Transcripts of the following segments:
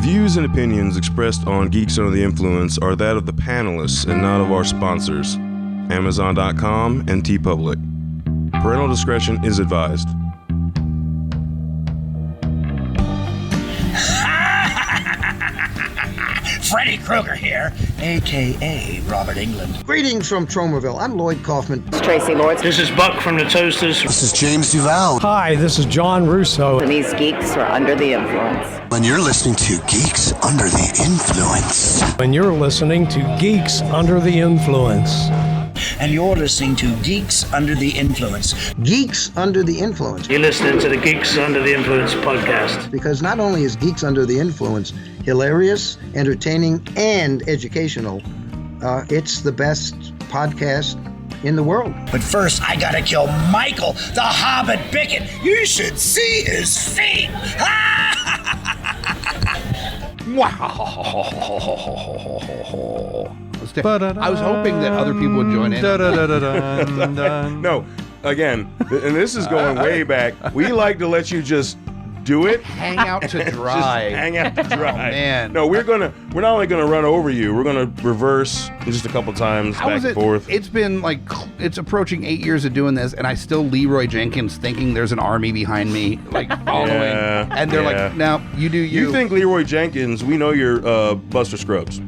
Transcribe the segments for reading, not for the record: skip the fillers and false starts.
views and opinions expressed on Geeks Under the Influence are that of the panelists and not of our sponsors, Amazon.com and TeePublic. Parental discretion is advised. Freddy Krueger here, a.k.a. Robert Englund. Greetings from Tromerville. I'm Lloyd Kaufman. It's Tracy Lords. This is Buck from the Toasters. This is James Duval. Hi, this is John Russo. And these geeks are under the influence. And you're listening to Geeks Under the Influence. And you're listening to Geeks Under the Influence. And you're listening to Geeks Under the Influence. Geeks Under the Influence. You're listening to the Geeks Under the Influence podcast. Because not only is Geeks Under the Influence hilarious, entertaining, and educational, it's the best podcast in the world. But first, I gotta kill Michael, the Hobbit Bickett. You should see his feet. I was hoping that other people would join in. No, again, and this is going way back. We like to let you just do it. Hang out to dry. Just hang out to dry. Oh, man. No, we're not only gonna run over you, we're gonna reverse just a couple times back and forth. It's been like, it's approaching 8 years of doing this, and I still Leroy Jenkins thinking there's an army behind me, like following. Yeah, and they're like, no, you do you. You think Leroy Jenkins, we know you're Buster Scruggs.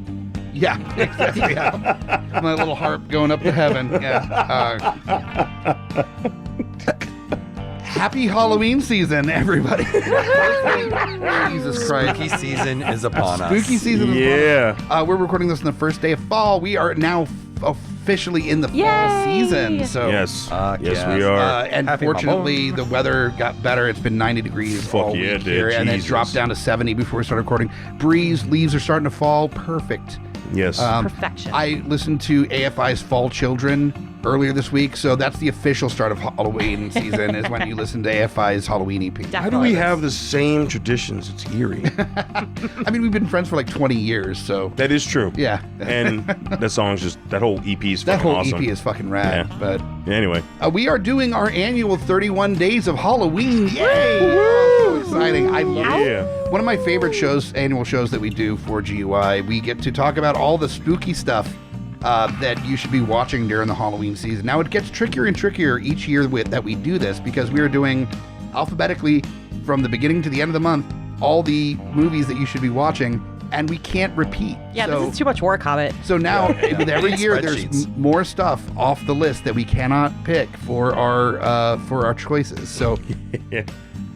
Yeah, exactly. Yeah. My little harp going up to heaven. Yeah. Happy Halloween season, everybody. Jesus Christ. Spooky season is upon us. Spooky season is upon us. We're recording this on the first day of fall. We are now officially in the fall season. So yes, we are. And fortunately, the weather got better. It's been 90 degrees all week here, and then it dropped down to 70 before we started recording. Breeze, leaves are starting to fall. Perfect. Yes. Perfection. I listened to AFI's Fall Children earlier this week, so that's the official start of Halloween season is when you listen to AFI's Halloween EP. Definitely. How do we have the same traditions? It's eerie. I mean, we've been friends for like 20 years, so. That is true. Yeah. And that song's just, that whole EP is fucking awesome. That whole EP is fucking rad. Yeah. But anyway. We are doing our annual 31 Days of Halloween. Yay! Oh, so exciting. I love it. One of my favorite annual shows that we do for GUI, we get to talk about all the spooky stuff that you should be watching during the Halloween season. Now, it gets trickier and trickier each year that we do this because we are doing alphabetically from the beginning to the end of the month all the movies that you should be watching, and we can't repeat. Yeah, this is too much work, Hobbit. So now, with every year, there's more stuff off the list that we cannot pick for our choices. So.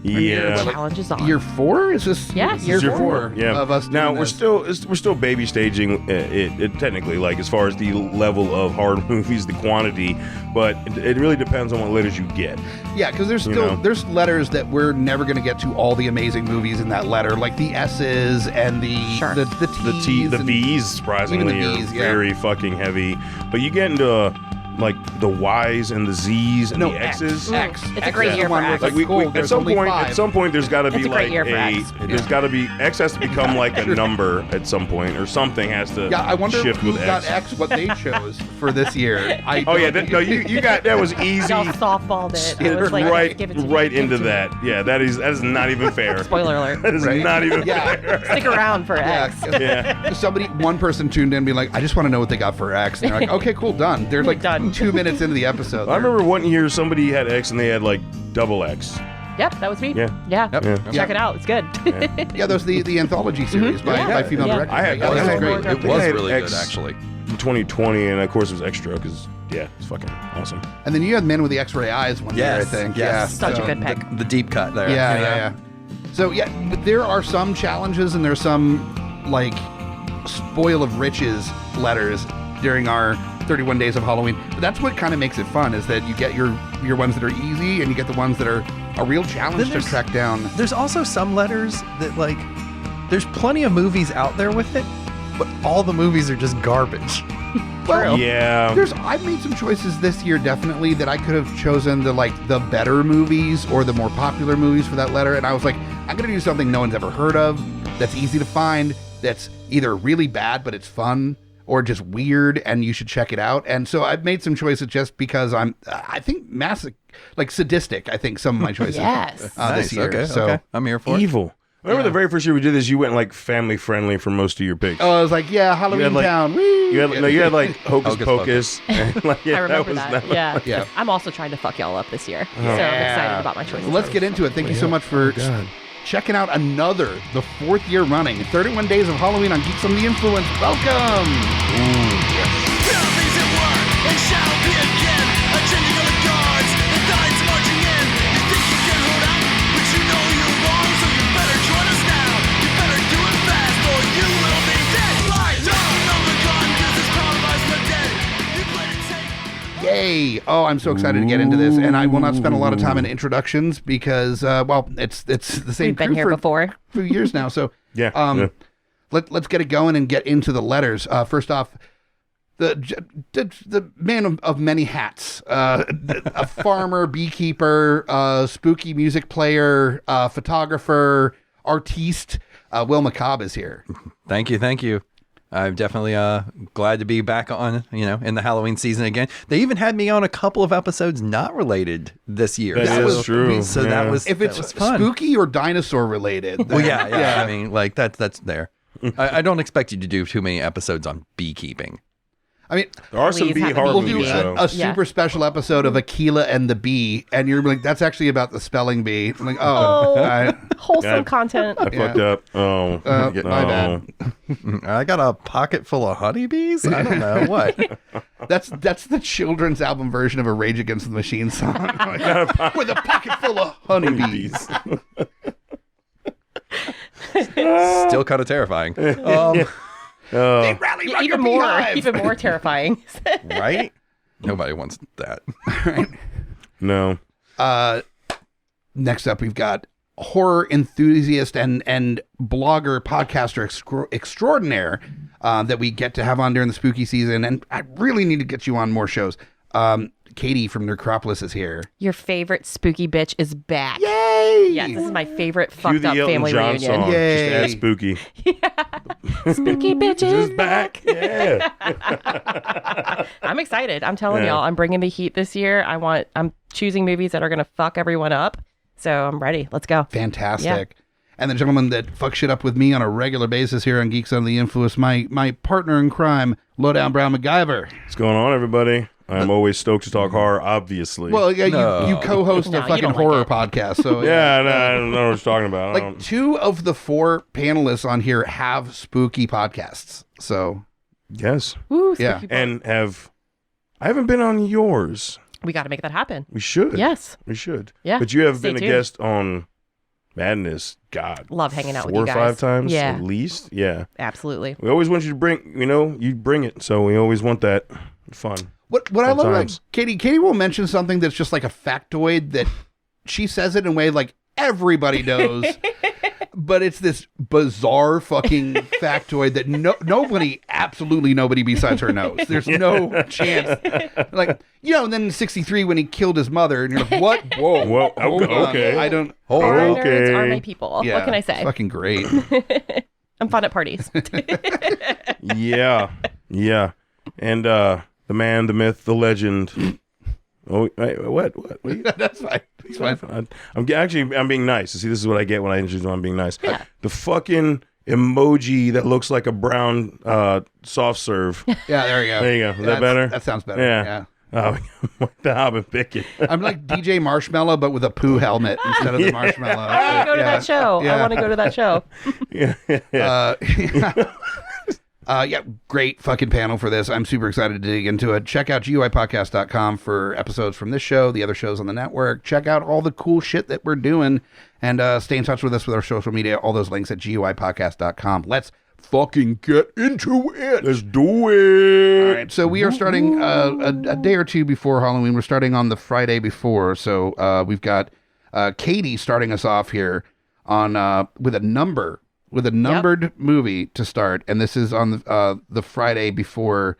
Yeah. Challenge is on. Year 4? Is this? Yes. Year 4 of us. Now doing we're still baby staging it technically, like as far as the level of horror movies, the quantity, but it really depends on what letters you get. Yeah, because there's letters that we're never going to get to all the amazing movies in that letter, like the S's and the T's, the V's. Surprisingly, even the V's, are very fucking heavy. But you get into like the Y's and the Z's and the X's. X. It's a great year for X. Like at some point, there's got to be like there's got to be X has to become like a number at some point, or something has to. Yeah, I wonder shift who with got X, what they chose for this year. You got that was easy. Y'all softballed it. It was like, right into that. Yeah, that is not even fair. Spoiler alert. That is not even fair. Stick around for X. Yeah. One person tuned in and be like, I just want to know what they got for X. And they're like, okay, cool, done. They're like done. 2 minutes into the episode. I remember one year somebody had X and they had like double X. Yep, that was me. Yeah. Yep. Check it out. It's good. Yeah, that was the anthology series by female directors. It was great. It was really good, actually. In 2020, and of course it was extra because it's fucking awesome. And then you had Men with the X-Ray Eyes one year, I think. Yes. Such a good pick. The deep cut there. Yeah. So but there are some challenges and there's some like spoil of riches letters during our 31 Days of Halloween. But that's what kind of makes it fun, is that you get your ones that are easy and you get the ones that are a real challenge to track down. There's also some letters that, like, there's plenty of movies out there with it, but all the movies are just garbage. Well, yeah. I've made some choices this year, definitely, that I could have chosen the better movies or the more popular movies for that letter. And I was like, I'm going to do something no one's ever heard of, that's easy to find, that's either really bad, but it's fun, or just weird, and you should check it out. And so I've made some choices just because I think sadistic, I think some of my choices Yes. this year. Okay, so I'm here for it. Evil. I remember the very first year we did this, you went like family friendly for most of your picks. Oh, I was like, yeah, Halloween like, Town. You had like Hocus Pocus. And, like, I remember that. Yeah. Yeah. I'm also trying to fuck y'all up this year. So I'm excited about my choices. Well, let's get into it. Thank you so much for checking out the 4th year running, 31 Days of Halloween on Geeks Under the Influence. Welcome. Yay! Oh, I'm so excited to get into this, and I will not spend a lot of time in introductions because, it's the same. We've been here before. A few years now, so yeah. Let's get it going and get into the letters. First off, the man of many hats, a farmer, beekeeper, spooky music player, photographer, artiste. Will Macabre is here. Thank you. I'm definitely glad to be back on, in the Halloween season again. They even had me on a couple of episodes not related this year. That is true. So that was if it's fun. spooky or dinosaur related. Well, yeah. I mean, like that's there. I don't expect you to do too many episodes on beekeeping. I mean, there are some bee horror we'll movies. do a super special episode of Aquila and the Bee, and you're like, that's actually about the spelling bee. I'm like, wholesome content. I fucked up. Oh, my bad. I got a pocket full of honeybees. I don't know what. That's the children's album version of a Rage Against the Machine song with a pocket full of honeybees. Still kind of terrifying. They rally like even more terrifying. Right? Nobody wants that. Right? No. Next up, we've got horror enthusiast and blogger, podcaster extraordinaire that we get to have on during the spooky season. And I really need to get you on more shows. Katie from Necropolis is here. Your favorite spooky bitch is back. Yay! Yes, this is my favorite Cue fucked the up Elton family John reunion. song. Yay. Just add spooky. Spooky bitches back. Yeah. I'm excited. I'm telling y'all, I'm bringing the heat this year. I'm choosing movies that are going to fuck everyone up. So I'm ready. Let's go. Fantastic. Yeah. And the gentleman that fucks shit up with me on a regular basis here on Geeks Under the Influence, my partner in crime, Lowdown Brown MacGyver. What's going on, everybody? I'm always stoked to talk horror, obviously. Well, yeah, you co-host a fucking horror podcast, so yeah, no, I don't know what you're talking about. Like 2 of the 4 panelists on here have spooky podcasts, so yes, Woo, yeah, and I haven't been on yours. We got to make that happen. We should. Yes, we should. Yeah, but you have Stay been tuned. a guest on Madness. God, love hanging out with 4 you or guys. 5 times, Yeah, at least. Yeah, absolutely. We always want you to bring. You bring it. So we always want that fun. What I love about Katie will mention something that's just like a factoid that she says it in a way like everybody knows, but it's this bizarre fucking factoid that absolutely nobody besides her knows. There's no chance. Like, and then in 1963 when he killed his mother, and you're like, what? Whoa, okay. I don't. Horror nerds are my people. Yeah, what can I say? Fucking great. I'm fun at parties. Yeah. And the man, the myth, the legend. Oh, wait, what? That's fine. It's fine. I'm being nice. See, this is what I get when I introduce I'm being nice. Yeah. The fucking emoji that looks like a brown soft serve. Yeah, there you go. There you go. Is that better? That sounds better. Yeah. Oh, like the Hobbit Bickett. I'm like DJ Marshmallow, but with a poo helmet instead of the marshmallow. I want to go to that show. Yeah. I want to go to that show. Yeah, great fucking panel for this. I'm super excited to dig into it. Check out GUIPodcast.com for episodes from this show, the other shows on the network. Check out all the cool shit that we're doing, and stay in touch with us with our social media. All those links at GUIPodcast.com. Let's fucking get into it. Let's do it. All right, so we are starting a day or two before Halloween. We're starting on the Friday before, so we've got Katie starting us off here on with a numbered movie to start, and this is on the Friday before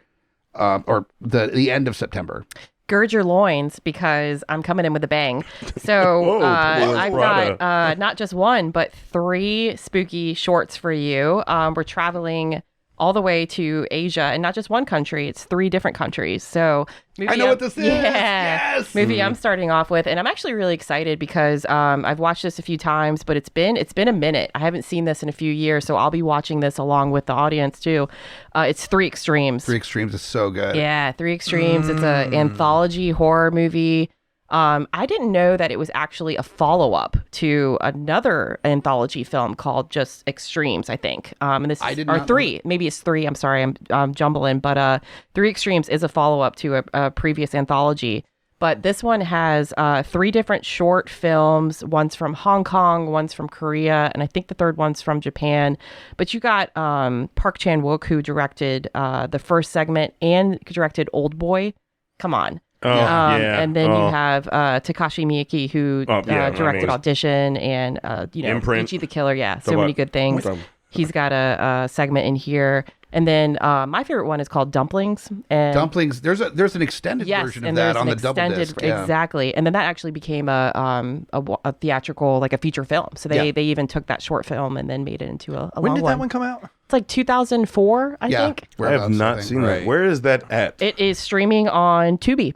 or the end of September. Gird your loins because I'm coming in with a bang. So I've got not just 1, but 3 spooky shorts for you. We're traveling all the way to Asia, and not just one country, it's 3 different countries. So I know what this is. Yes. Movie I'm starting off with, and I'm actually really excited because I've watched this a few times, but it's been a minute. I haven't seen this in a few years, so I'll be watching this along with the audience too. It's 3 Extremes. 3 Extremes is so good. Yeah, 3 Extremes. It's an anthology horror movie. I didn't know that it was actually a follow-up to another anthology film called just Extremes, I think. And this or 3. Maybe it's 3. I'm sorry, I'm jumbling. But 3 Extremes is a follow-up to a previous anthology. But this one has 3 different short films. One's from Hong Kong, one's from Korea, and I think the third one's from Japan. But you got Park Chan-wook, who directed the first segment and directed Old Boy. Come on. And then you have Takashi Miike, who directed Audition and Imprint. Ichi the Killer. Yeah, so many good things. He's got a segment in here. And then my favorite one is called Dumplings. And Dumplings. There's an extended version of that on the double disc. Yeah. Exactly. And then that actually became a theatrical, like a feature film. So they even took that short film and then made it into a long one. When did that one come out? It's like 2004, I think. I have not seen that. Where is that at? It is streaming on Tubi.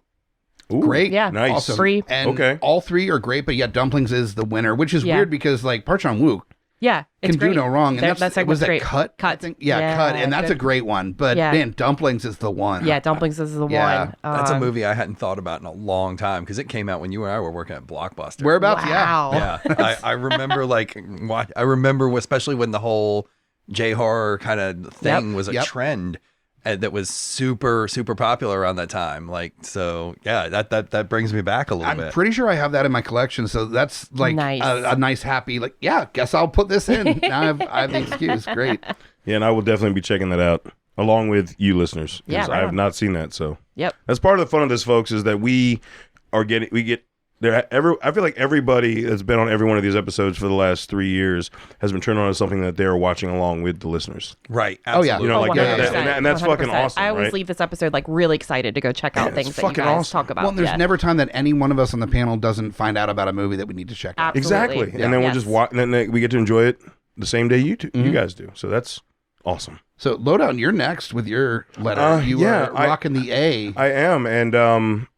Ooh, great. Yeah. Nice. Awesome. Free. And all 3 are great, but Dumplings is the winner, which is weird because like Park Chan-wook it's can great. do no wrong. And that was that great. Cut? Cut. I think? Yeah, Cut. And that's a great one. But man, Dumplings is the one. Yeah, Dumplings is the one. That's a movie I hadn't thought about in a long time because it came out when you and I were working at Blockbuster. Whereabouts? Wow. Yeah. I remember especially when the whole J-horror kind of thing was a trend. That was super, super popular around that time. That brings me back a little bit. I'm pretty sure I have that in my collection. So that's like a nice, happy, guess I'll put this in. Now I have the excuse. Great. Yeah, and I will definitely be checking that out along with you listeners. Yeah, I have not seen that. So that's part of the fun of this, folks, is that we get there. I feel like everybody that's been on every one of these episodes for the last 3 years has been turned on to something that they're watching along with the listeners. Right. Absolutely. And that's 100%. Fucking awesome. I always leave this episode really excited to go check out things that you guys talk about. Well, there's never time that any one of us on the panel doesn't find out about a movie that we need to check out. Absolutely. Exactly. And then we'll just watch, and then we get to enjoy it the same day you guys do. So that's awesome. So Lowdown, you're next with your letter. You are rocking the A. I am, and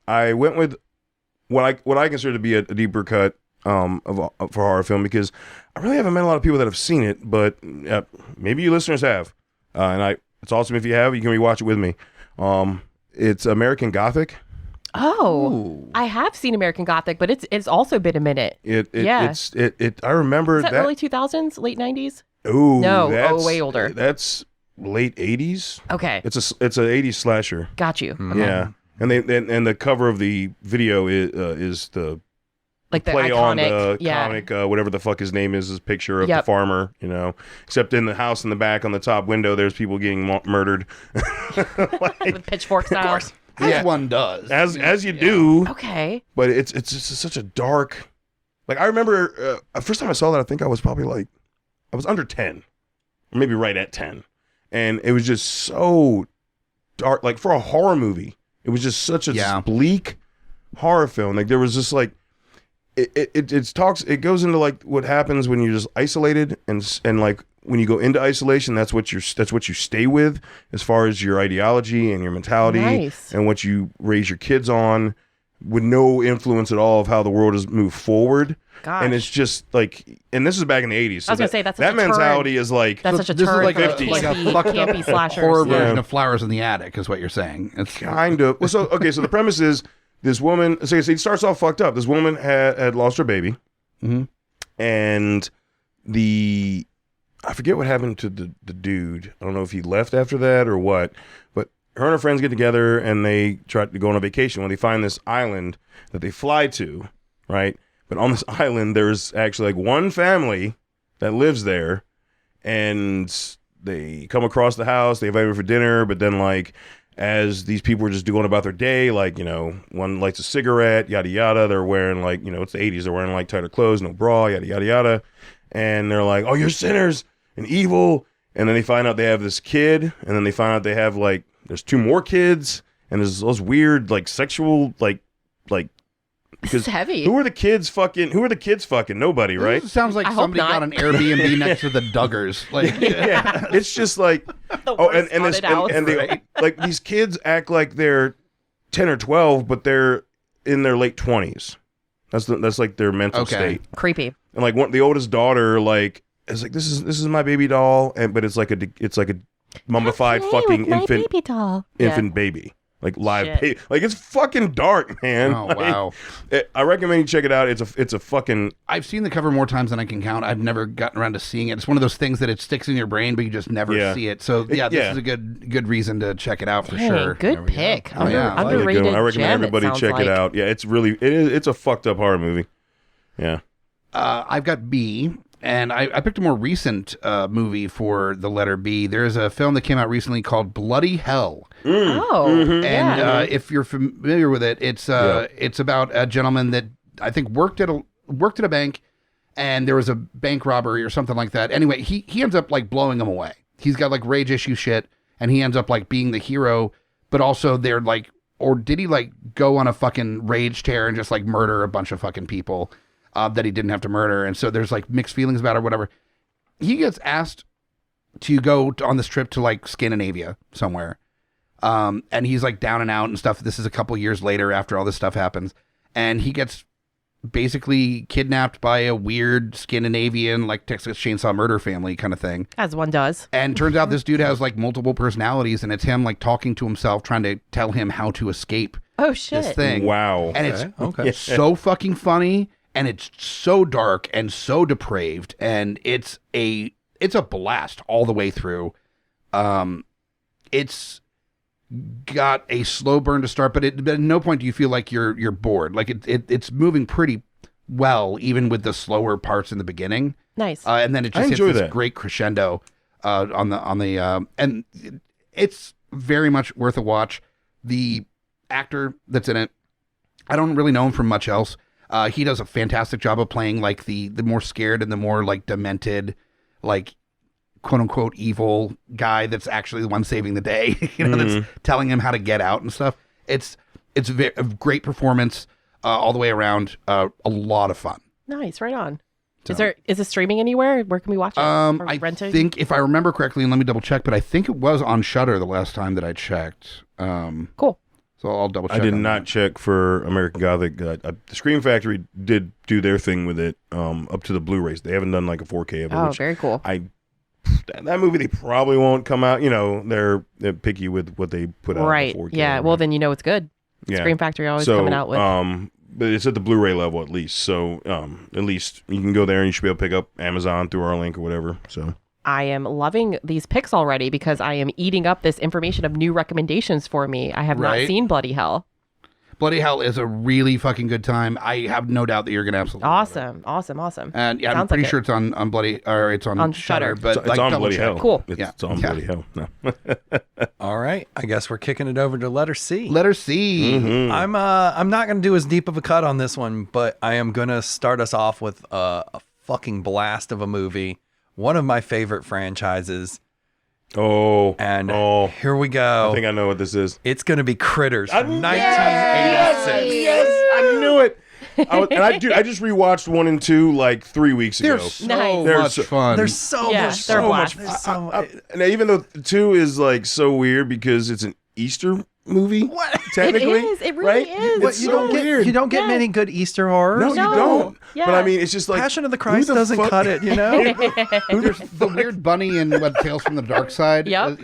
I went with what I consider to be a deeper cut for horror film, because I really haven't met a lot of people that have seen it, but maybe you listeners have, and it's awesome if you have. You can rewatch it with me. It's American Gothic. Oh, I have seen American Gothic, but it's also been a minute. I remember that early 2000s, late 90s. Ooh, no, way older. That's late 80s. Okay, it's an 80s slasher. Got you. Mm-hmm. Yeah. And the cover of the video is the play iconic, on the comic, whatever the fuck his name is picture of the farmer, except in the house in the back on the top window, there's people getting murdered. With pitchforks out. As one does. As you do. Okay. But it's just such a dark, I remember the first time I saw that, I think I was probably I was under 10, or maybe right at 10. And it was just so dark, for a horror movie. It was just such a bleak horror film. There was just it goes into what happens when you're just isolated, and when you go into isolation, that's what you stay with as far as your ideology and your mentality and what you raise your kids on, with no influence at all of how the world has moved forward. Gosh. And it's just and this is back in the 80s. So I was gonna say that's that mentality is that's such a this turn is campy slashers. Horror version of Flowers in the Attic is what you're saying. It's kind of. Well, so the premise is this woman. So it starts off fucked up. This woman had lost her baby, and I forget what happened to the dude. I don't know if he left after that or what, but her and her friends get together and they try to go on a vacation. When they find this island that they fly to, right? But on this island, there's actually one family that lives there, and they come across the house. They invite me for dinner, but then as these people are just going about their day, one lights a cigarette, yada yada. They're wearing it's the 80s. They're wearing tighter clothes, no bra, yada yada yada, and they're like, "Oh, you're sinners and evil." And then they find out they have this kid, and then they find out they have there's 2 more kids, and there's those weird sexual It's heavy. Who are the kids fucking? Nobody, right? This sounds like somebody got an Airbnb next to the Duggars. Like, yeah, it's just like, like these kids act like they're 10 or 12, but they're in their late 20s. That's like their mental state. Creepy. And like the oldest daughter, like is like this is my baby doll, but it's like a mummified fucking infant baby doll. Baby. Like live pay, like it's fucking dark, man. Oh, like, wow. I recommend you check it out. It's a fucking. I've seen the cover more times than I can count. I've never gotten around to seeing it. It's one of those things that it sticks in your brain, but you just never see it. So this is a good reason to check it out for sure. Good pick. Underrated. I recommend everybody check it out. Yeah, it's a fucked up horror movie. Yeah. I've got B. And I picked a more recent movie for the letter B. There's a film that came out recently called Bloody Hell. And if you're familiar with it, it's about a gentleman that I think worked at a bank, and there was a bank robbery or something like that. Anyway, he ends up like blowing him away. He's got like rage issue shit, and he ends up like being the hero. But also they're like, or did he like go on a fucking rage tear and just like murder a bunch of fucking people? That he didn't have to murder. And so there's like mixed feelings about it or whatever. He gets asked to go on this trip to like Scandinavia somewhere. And he's like down and out and stuff. This is a couple years later after all this stuff happens. And he gets basically kidnapped by a weird Scandinavian, like Texas Chainsaw Murder family kind of thing. As one does. And turns out this dude has like multiple personalities, and it's him like talking to himself, trying to tell him how to escape this thing. Wow. And it's so fucking funny. And it's so dark and so depraved, and it's a blast all the way through. It's got a slow burn to start, but at no point do you feel like you're bored. Like it's moving pretty well, even with the slower parts in the beginning. Nice. And then it just hits this great crescendo on the and it's very much worth a watch. The actor that's in it, I don't really know him from much else. He does a fantastic job of playing like the more scared and the more like demented, like quote unquote evil guy that's actually the one saving the day, that's telling him how to get out and stuff. It's a great performance all the way around. A lot of fun. Nice, right on. So, is it streaming anywhere? Where can we watch it? I think if I remember correctly, and let me double check, but I think it was on Shudder the last time that I checked. Cool. So I'll double check. I did not check for American Gothic. The Scream Factory did do their thing with it up to the Blu-rays. They haven't done like a 4K of it. Oh, very cool. That movie, they probably won't come out. They're picky with what they put out. Right. 4K yeah. Well, then it's good. Yeah. Scream Factory always coming out with. But it's at the Blu-ray level at least. So at least you can go there and you should be able to pick up Amazon through our link or whatever. So. I am loving these picks already because I am eating up this information of new recommendations for me. I have not seen Bloody Hell. Bloody Hell is a really fucking good time. I have no doubt that you're going to absolutely love it. Awesome. And yeah, I'm pretty sure it's on Bloody, or it's on Shudder. But it's on Bloody Hell. Cool. It's on Bloody Hell. No. All right. I guess we're kicking it over to letter C. Letter C. Mm-hmm. I'm not going to do as deep of a cut on this one, but I am going to start us off with a fucking blast of a movie. One of my favorite franchises. And here we go. I think I know what this is. It's going to be Critters from 1986. Yes, I knew it. I just rewatched 1 and 2 like 3 weeks ago. They're so much fun. There's so much fun. Now, even though 2 is like so weird because it's an Easter movie. What? Technically, it is. It really is. It's so weird. You don't get many good Easter horrors. No, you don't. Yeah. But I mean, it's just like Passion of the Christ doesn't cut it, you know? There's the weird bunny in what Tales from the Dark Side. Yep.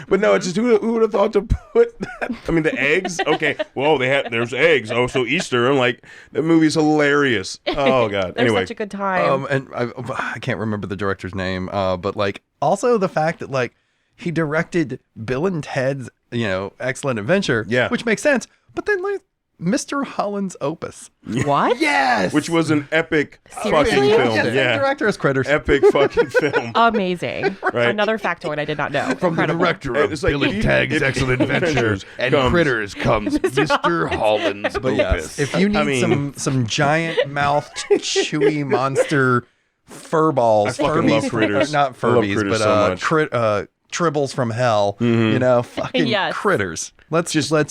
But no, it's just who would have thought to put that? I mean, the eggs. Okay, well, there's eggs. Oh, so Easter. I'm like, that movie's hilarious. Oh god. Anyway, such a good time. And I can't remember the director's name. But like, also the fact that like he directed Bill and Ted's, Excellent Adventure. Yeah, which makes sense. But then like Mr. Holland's Opus. What? Yes. Which was an epic Seriously? fucking film. Yeah, Yeah. director is Critters. Epic fucking film. Amazing. Right. Another factoid I did not know. From the director of It's like Bill and Ted's Excellent Adventures and Critters comes Mr. Holland's But Opus. yes, if you need some giant mouthed chewy monster fur balls, I fucking love Critters. Not I love Furbies, Critters but so much. tribbles from hell, fucking Yes. Critters. Let's just The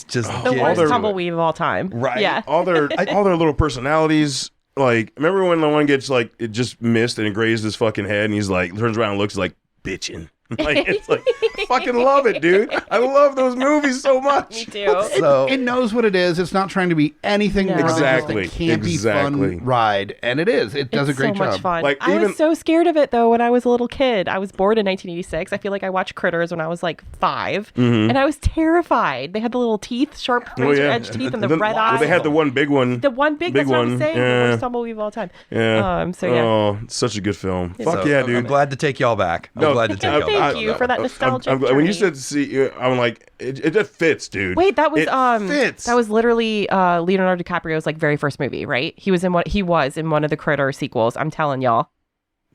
get worst their- tumbleweed of all time. Right. Yeah. all their little personalities. Like, remember when the one gets like it just missed and it grazed his fucking head, and he's like turns around and looks like bitching. Like it's like fucking love it, dude. I love those movies so much. Me too. So It knows what it is. It's not trying to be anything more than Exactly. just a campy, Exactly. fun ride. And it is. It does It's a great so job. much fun. Like, I even- was so scared of it though when I was a little kid. I was born in 1986. I feel like I watched Critters when I was like 5, and I was terrified. They had the little teeth, sharp razor edge teeth, and the red well, eyes. they had the one big one. The one big. That's what I'm saying. The worst tumbleweed of all time. Yeah. So yeah. Oh, it's such a good film. Fuck so yeah, I'm dude. glad to take y'all back. I'm glad to take y'all back. Thank you for that nostalgic I'm when you journey. said see, I'm like, it just fits, dude. Wait, that was It fits. that was literally Leonardo DiCaprio's like very first movie, right? He was in one of the Critter sequels. I'm telling y'all.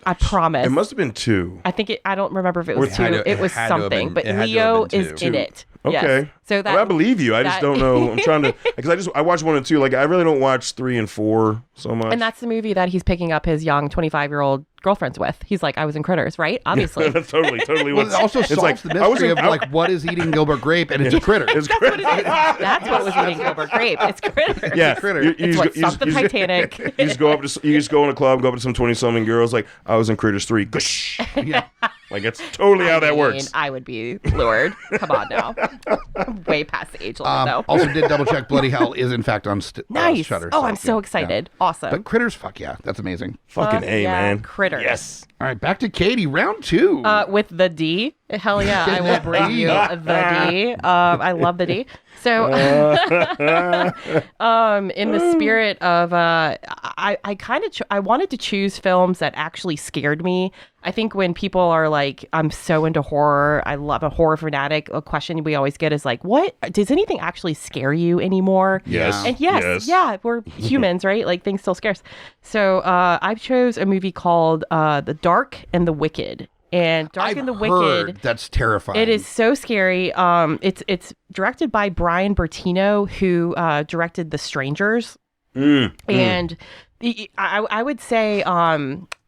I promise. It must have been 2. I think I don't remember if it was It had 2. to- It was it had to have something, been- but it had to have Leo been is 2. in it. Okay. Yes. So that I believe you. I just that- don't know. I'm trying to because I watched 1 and 2. Like I really don't watch 3 and 4 so much. And that's the movie that he's picking up his young 25-year-old girlfriends with. He's like, I was in Critters, right? Obviously. that's totally Well, what it also solves like, the I was mystery in- of like what is eating Gilbert Grape, and it's a critter. It's That's what it is. That's what was eating Gilbert Grape. It's Critters. Yeah, critter. It's what sunk the Titanic. You just go up to you just go in a club, go up to some 20-something girls like I was in Critters 3. Gush. Yeah. Like that's totally how that I mean, works. I would be lured. Come on now. Way past the age limit, though. Also did double check Bloody Hell is in fact on Nice. Shudder. Oh, I'm so excited. Awesome. But Critters, fuck yeah, that's amazing. Fucking Fuck A, yeah, man. Critters. Yes. All right, back to Katie, round 2. With the D. Hell yeah, I will bring you the D. I love the D. So, in the spirit of, I wanted to choose films that actually scared me. I think when people are like, I'm so into horror, I love a horror fanatic, a question we always get is like, what, does anything actually scare you anymore? Yes. And yes, yeah, we're humans, right? Like things still scare us. So, I chose a movie called The Dark and the Wicked. And Dark and the Wicked, that's terrifying. it is so scary. It's directed by Brian Bertino, who directed The Strangers, and I would say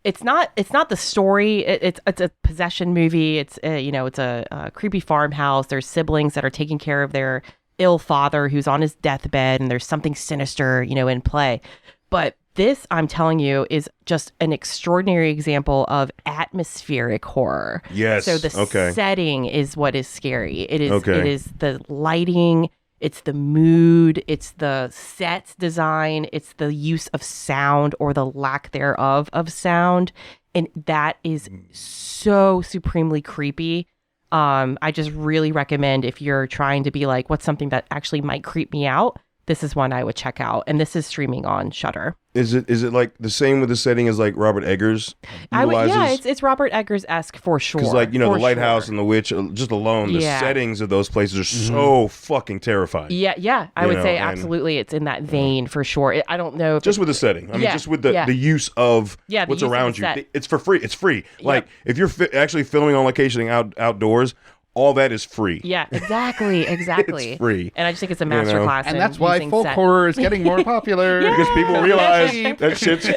it's not the story. It's a possession movie. It's it's a creepy farmhouse. There's siblings that are taking care of their ill father who's on his deathbed, and there's something sinister in play. But this, I'm telling you, is just an extraordinary example of atmospheric horror. Yes. So the setting is what is scary. It is Okay. it is the lighting, it's the mood, it's the set design, it's the use of sound or the lack thereof of sound. And that is so supremely creepy. I just really recommend if you're trying to be like, what's something that actually might creep me out? This is one I would check out, and this is streaming on Shudder. Is it like the same with the setting as like Robert Eggers utilizes? It's Robert Eggers-esque for sure. Because like the for lighthouse sure. and the witch, just alone, the Yeah. settings of those places are so fucking terrifying. Yeah, I You would know, say and- absolutely, it's in that vein for sure. I don't know if Just with the setting. I mean, Yeah, just with the yeah. use of Yeah, the what's use of around the you. set. It's for free. It's free. Like if you're actually filming on location outdoors, all that is free. Yeah, exactly. It's free. And I just think it's a You know? masterclass. and in that's why using folk set. horror is getting more popular. Because people realize that shit's.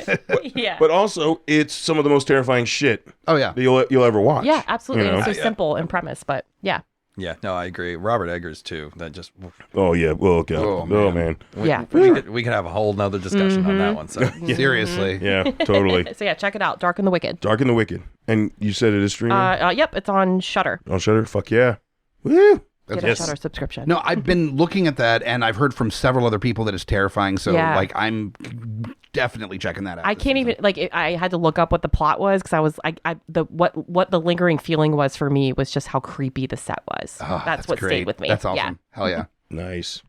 Yeah. But also, it's some of the most terrifying shit Oh yeah. that you'll ever watch. Yeah, absolutely. You know? And it's so simple in premise, but yeah. Yeah, no, I agree. Robert Eggers too. That just Oh yeah. Well, God. Oh, Oh, man. man. Yeah. we could have a whole nother discussion on that one. So Seriously. Yeah. Totally. So yeah, check it out. Dark and the Wicked. Dark and the Wicked. And you said it is streaming Yep, it's on Shudder. on Shudder. Fuck yeah. Woo. Get a Yes. Shudder subscription. No, I've been looking at that, and I've heard from several other people that it's terrifying. So, Yeah. like, I'm definitely checking that out. I this can't season. even I had to look up what the plot was because I was what the lingering feeling was for me was just how creepy the set was. Oh, that's what great. stayed with me. That's awesome. Yeah. Hell yeah. Nice.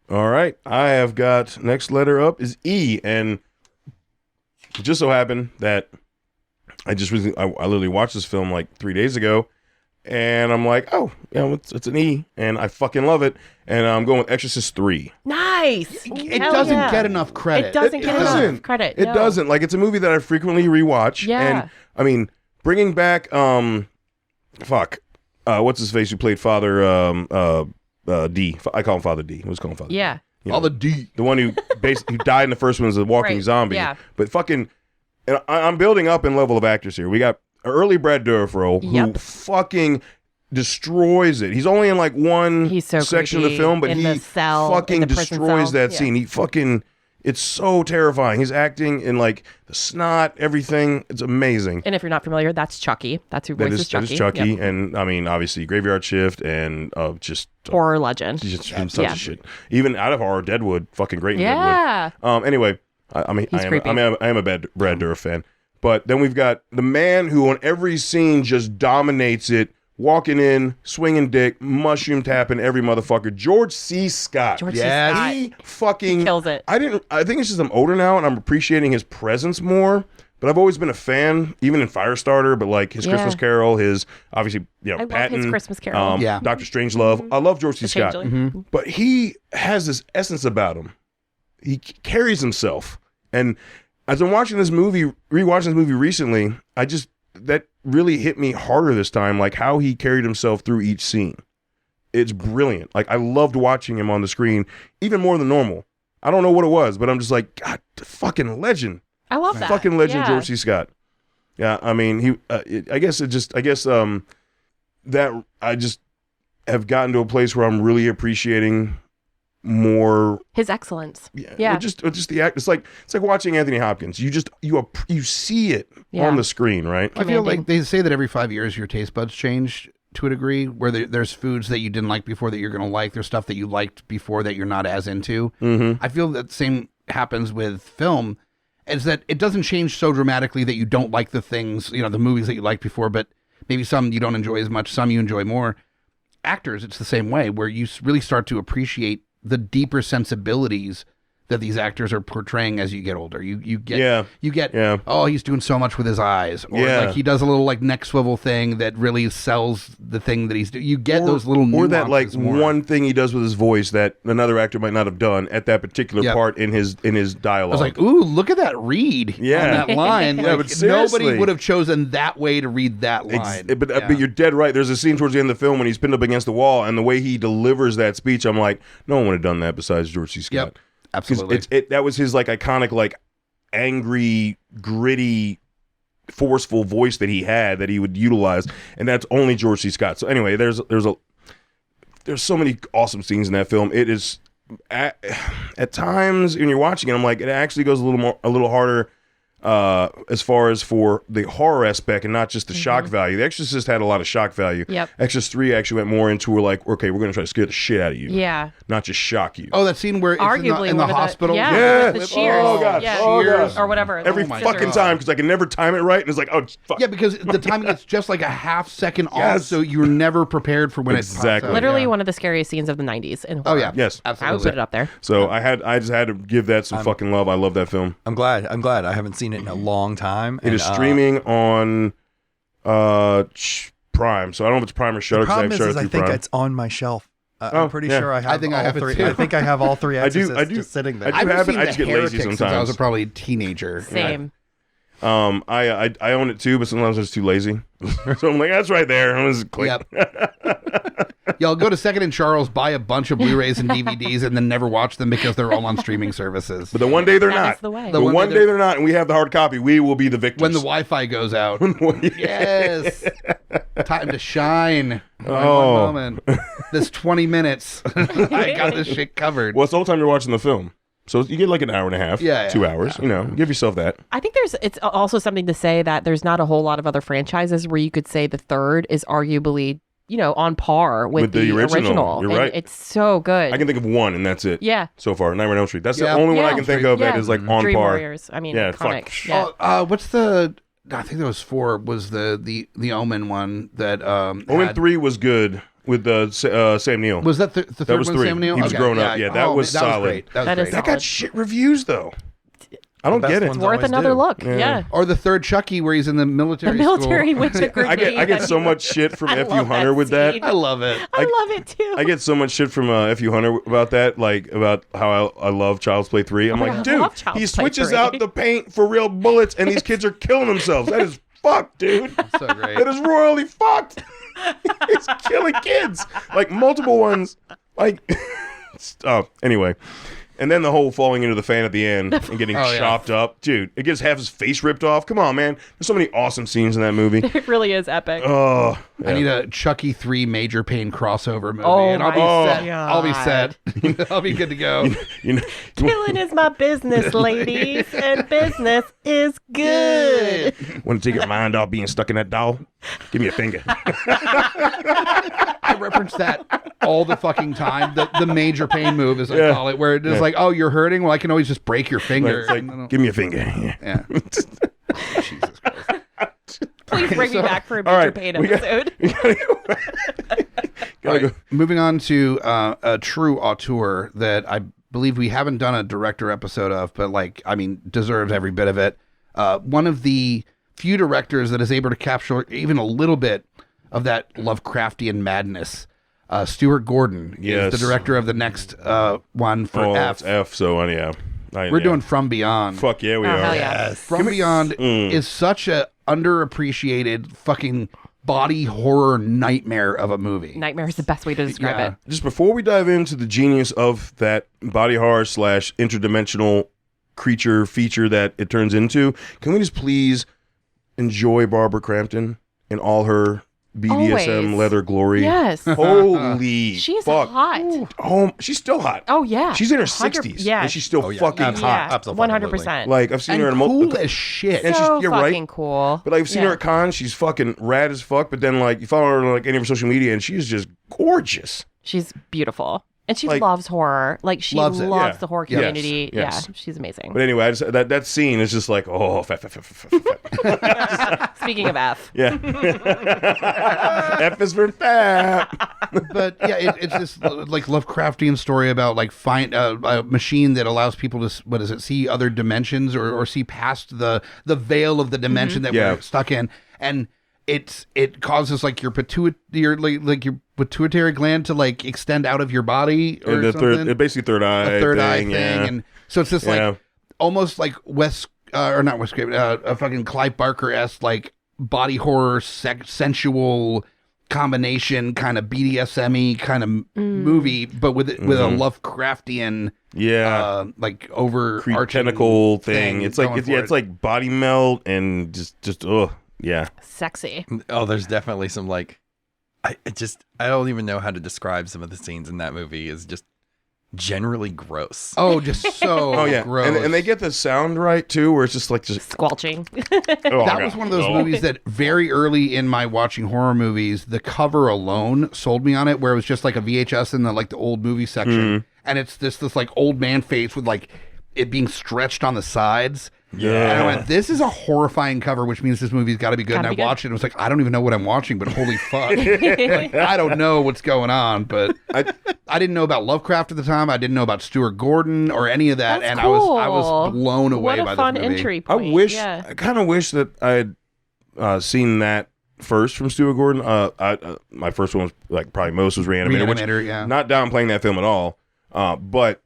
All right. I have got next letter up is E, and it just so happened that I literally watched this film like 3 days ago, and I'm like, oh, it's an E, and I fucking love it, and I'm going with Exorcist 3. Nice. It Hell doesn't yeah. get enough credit. It doesn't get enough credit. It no. doesn't. Like, it's a movie that I frequently rewatch. Yeah. And I mean, bringing back what's his face who played Father D. I call him Father D. Let's call him Father D. Yeah. You know, All the D. the one who basically who died in the first one was a walking Right, zombie. yeah. But fucking, and I'm building up in level of actors here. We got early Brad Dourif who Yep. fucking destroys it. He's only in like one He's so section of the creepy. film, but In he the cell, fucking in the prison destroys cell. that Yeah. scene. He fucking, it's so terrifying. He's acting in like the snot, everything. It's amazing. And if you're not familiar, that's Chucky. That's who voices Chucky. That is Chucky. Yep. And I mean, obviously, Graveyard Shift and just horror legend. Just from such a shit. Even out of horror, Deadwood, fucking great in Yeah. Deadwood. Anyway, I am a Brad Dourif fan. But then we've got the man who on every scene just dominates it, walking in, swinging dick, mushroom tapping every motherfucker. George C. Scott. George C. Scott. He fucking kills it. I think it's just I'm older now and I'm appreciating his presence more. But I've always been a fan, even in Firestarter, but like his Christmas Carol, his obviously, I love Patton, his Christmas Carol. Dr. Strangelove. I love George C. Scott. But he has this essence about him. He carries himself. And as I'm watching this movie, rewatching this movie recently, that really hit me harder this time, like how he carried himself through each scene. It's brilliant. Like I loved watching him on the screen, even more than normal. I don't know what it was, but I'm just like, God, the fucking legend. I love that. Fucking legend, Yeah. George C. Scott. Yeah, I mean, I guess that I just have gotten to a place where I'm really appreciating more His excellence. or just the act. It's like watching Anthony Hopkins. You see it on the screen, right? I feel like they say that every 5 years your taste buds change to a degree, where there's foods that you didn't like before that you're going to like. There's stuff that you liked before that you're not as into. I feel that the same happens with film, is that it doesn't change so dramatically that you don't like the things, the movies that you liked before, but maybe some you don't enjoy as much, some you enjoy more. Actors, it's the same way, where you really start to appreciate the deeper sensibilities that these actors are portraying as you get older. You get, oh, he's doing so much with his eyes, or like he does a little like neck swivel thing that really sells the thing that he's doing. You get those little nuances, or that like more. one thing he does with his voice that another actor might not have done at that particular part in his dialogue. I was like, ooh, look at that read on that line. Yeah, Like, but seriously, nobody would have chosen that way to read that line. But you're dead right. There's a scene towards the end of the film when he's pinned up against the wall, and the way he delivers that speech, I'm like, no one would have done that besides George C. Scott. Yep. Absolutely. That was his like iconic, like angry, gritty, forceful voice that he had that he would utilize, and that's only George C. Scott. So anyway, there's so many awesome scenes in that film. It is at times when you're watching it, I'm like, it actually goes a little harder as far as for the horror aspect and not just the shock value. The Exorcist had a lot of shock value. Yep. Exorcist 3 actually went more into like, okay, we're going to try to scare the shit out of you. Yeah. Not just shock you. Oh, that scene where it's Arguably in the one of hospital. Yeah. The shears. Oh, God. Yeah. Oh, God. Or whatever. Every Like, fucking scissors. time, because I can never time it right, and it's like, oh, fuck. Yeah, because the timing is just like a half second off, so you're never prepared for when it pops out. Literally one of the scariest scenes of the 90s in Oh horror. yeah, Yes. absolutely. I would put it up there. So I just had to give that some fucking love. I love that film. I'm glad. I haven't seen it in a long time. It is streaming on Prime, so I don't know if it's Prime or Shudder. The problem because is I think it's on my shelf. I'm pretty sure I have. I think I have all it three. too. I think I have all three I do- Exorcists just sitting there. I do have it. seen I just The get lazy Heretic since I sometimes. was probably a teenager. Same. I own it too, but sometimes I'm just too lazy. So I'm like, that's right there. I'm just click. Yep. Y'all go to Second and Charles, buy a bunch of Blu-rays and DVDs, and then never watch them because they're all on streaming services. But the one day they're That not. is the way. The one day they're not, and we have the hard copy, we will be the victors. When the Wi-Fi goes out. Yes. Time to shine. Oh. One moment. This 20 minutes. I got this shit covered. Well, it's the whole time you're watching the film. So you get like an hour and a half, Yeah, 2 hours. yeah. You know, give yourself that. I think it's also something to say that there's not a whole lot of other franchises where you could say the third is arguably, on par with the original. You're And right. It's so good. I can think of one, and that's it. Yeah. So far, Nightmare on Elm Street. That's Yeah. the only one I Yeah. can think of that Yeah. is like on Dream par. Warriors. I mean, Yeah, iconic. fuck. Yeah. What's the... I think there was 4. Was the Omen one that... Omen had- 3 was good with Sam Neill. Was that the third was one, 3. Sam Neill? He was grown up. Yeah, that was solid. great. That was That is great. That solid. got shit reviews though. I don't best get it. ones It's worth always another do. look. Yeah. Or the third Chucky where he's in the military The military school. with the grenade. I get so much shit from I F.U. love Hunter that with that. scene. I love it. I love it too. I get so much shit from F.U. Hunter about that, like about how I love Child's Play 3. I'm my like, God, I dude, love Child's he Play switches 3. out the paint for real bullets, and these kids are killing themselves. That is fucked, dude. So great. That is royally fucked. He's killing kids, like multiple ones. Like, anyway. And then the whole falling into the fan at the end and getting chopped up. Dude, it gets half his face ripped off. Come on, man. There's so many awesome scenes in that movie. It really is epic. Oh, I need a Chucky 3 Major Pain crossover movie, Oh and I'll my be set. God. I'll be set. I'll be good to go. Killing is my business, ladies, and business is good. Want to take your mind off being stuck in that doll? Give me a finger. I reference that all the fucking time. The Major Pain move, as I call it, where it's like, oh, you're hurting? Well, I can always just break your finger. Give me a finger. Yeah. Jesus Christ. Please bring me back for a Major Pain episode. All right, moving on to a true auteur that I believe we haven't done a director episode of, but deserves every bit of it. One of the few directors that is able to capture even a little bit of that Lovecraftian madness. Stuart Gordon is the director of the next one for F. It's F, so yeah. We're doing From Beyond. Fuck yeah, we are. Hell yeah. Yes. From Beyond is such a underappreciated fucking body horror nightmare of a movie. Nightmare is the best way to describe it. Just before we dive into the genius of that body horror / interdimensional creature feature that it turns into, can we just please enjoy Barbara Crampton in all her BDSM Always. leather glory? Yes. Holy She's fuck. hot. Oh, she's still hot. Oh, yeah. She's in her 100 60s. yeah. And she's still fucking hot. Yeah, Absolutely. 100%. Like, I've seen And her in cool as shit. And So you're fucking right. cool. But I've seen her at cons. She's fucking rad as fuck. But then, you follow her on any of her social media, and she's just gorgeous. She's beautiful. And she Like, loves horror. Like, she loves loves, it. Yeah. the horror Yes. community. Yes. Yeah, she's amazing. But anyway, that scene is just like, oh, fat. Speaking of F. Yeah. F is for fat. But yeah, it's this Lovecraftian story about find a machine that allows people to see other dimensions or see past the veil of the dimension that we're stuck in, and it causes your pituitary gland to extend out of your body or And something. basically third eye. A third eye thing, yeah. and so it's this almost like not Wes Craven, a fucking Clive Barker-esque body horror sensual combination kind of BDSM-y kind of movie, but with a Lovecraftian overarching tentacle thing. It's going for it's like body melt and just yeah. Sexy. Oh, there's definitely some I don't even know how to describe some of the scenes in that movie. Is just generally gross. Oh, just so gross. And they get the sound right too, where it's just squelching. That was one of those movies that very early in my watching horror movies, the cover alone sold me on it, where it was just like a VHS in the old movie section, and it's this old man face with it being stretched on the sides. Yeah. And I went, this is a horrifying cover, which means this movie's got to be good. And I watched it and was like, I don't even know what I'm watching, but holy fuck. I don't know what's going on. But I didn't know about Lovecraft at the time. I didn't know about Stuart Gordon or any of that. That's and cool. I was blown away by What a fun this movie. entry point. I kind of wish that I had seen that first from Stuart Gordon. My first one was probably most was Reanimator. Reanimator, Not downplaying that film at all. But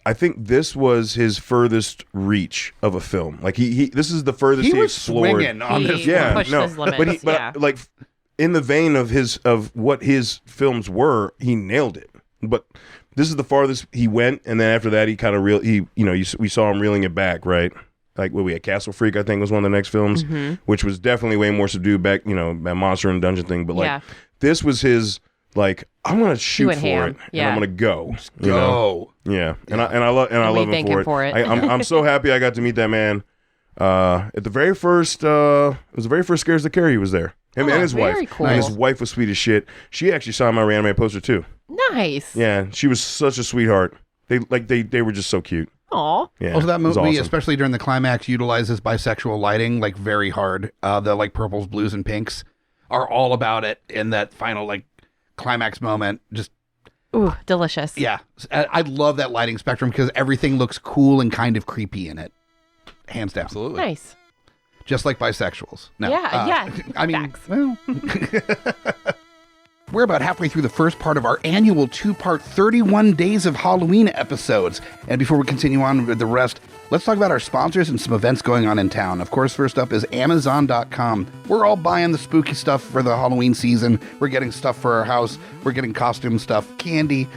I think this was his furthest reach of a film. This is the furthest he was explored. swinging on this. Pushed his limits, but in the vein of what his films were, he nailed it. But this is the farthest he went, and then after that, he kind of we saw him reeling it back, right? We had Castle Freak, I think, was one of the next films, which was definitely way more subdued back, that monster and dungeon thing. But this was his. I'm gonna shoot for it, and I'm gonna go. Go. Yeah, and I love him for it. I'm so happy I got to meet that man. At the very first, it was the very first Scares the Carry. He was there. Him and his wife. Cool. And his wife was sweet as shit. She actually saw my Reanimator poster too. Nice. Yeah, she was such a sweetheart. They were just so cute. Aw. Yeah, Also, that movie, awesome. especially during the climax, utilizes bisexual lighting very hard. The purples, blues, and pinks are all about it in that final climax moment. Just ooh, delicious. yeah, I love that lighting spectrum because everything looks cool and kind of creepy in it, hands down. Absolutely. Nice. Just like bisexuals. No, Yeah. I mean, Facts. well, we're about halfway through the first part of our annual 2-part 31 Days of Halloween episodes. And before we continue on with the rest, let's talk about our sponsors and some events going on in town. Of course, first up is Amazon.com. We're all buying the spooky stuff for the Halloween season. We're getting stuff for our house. We're getting costume stuff, candy.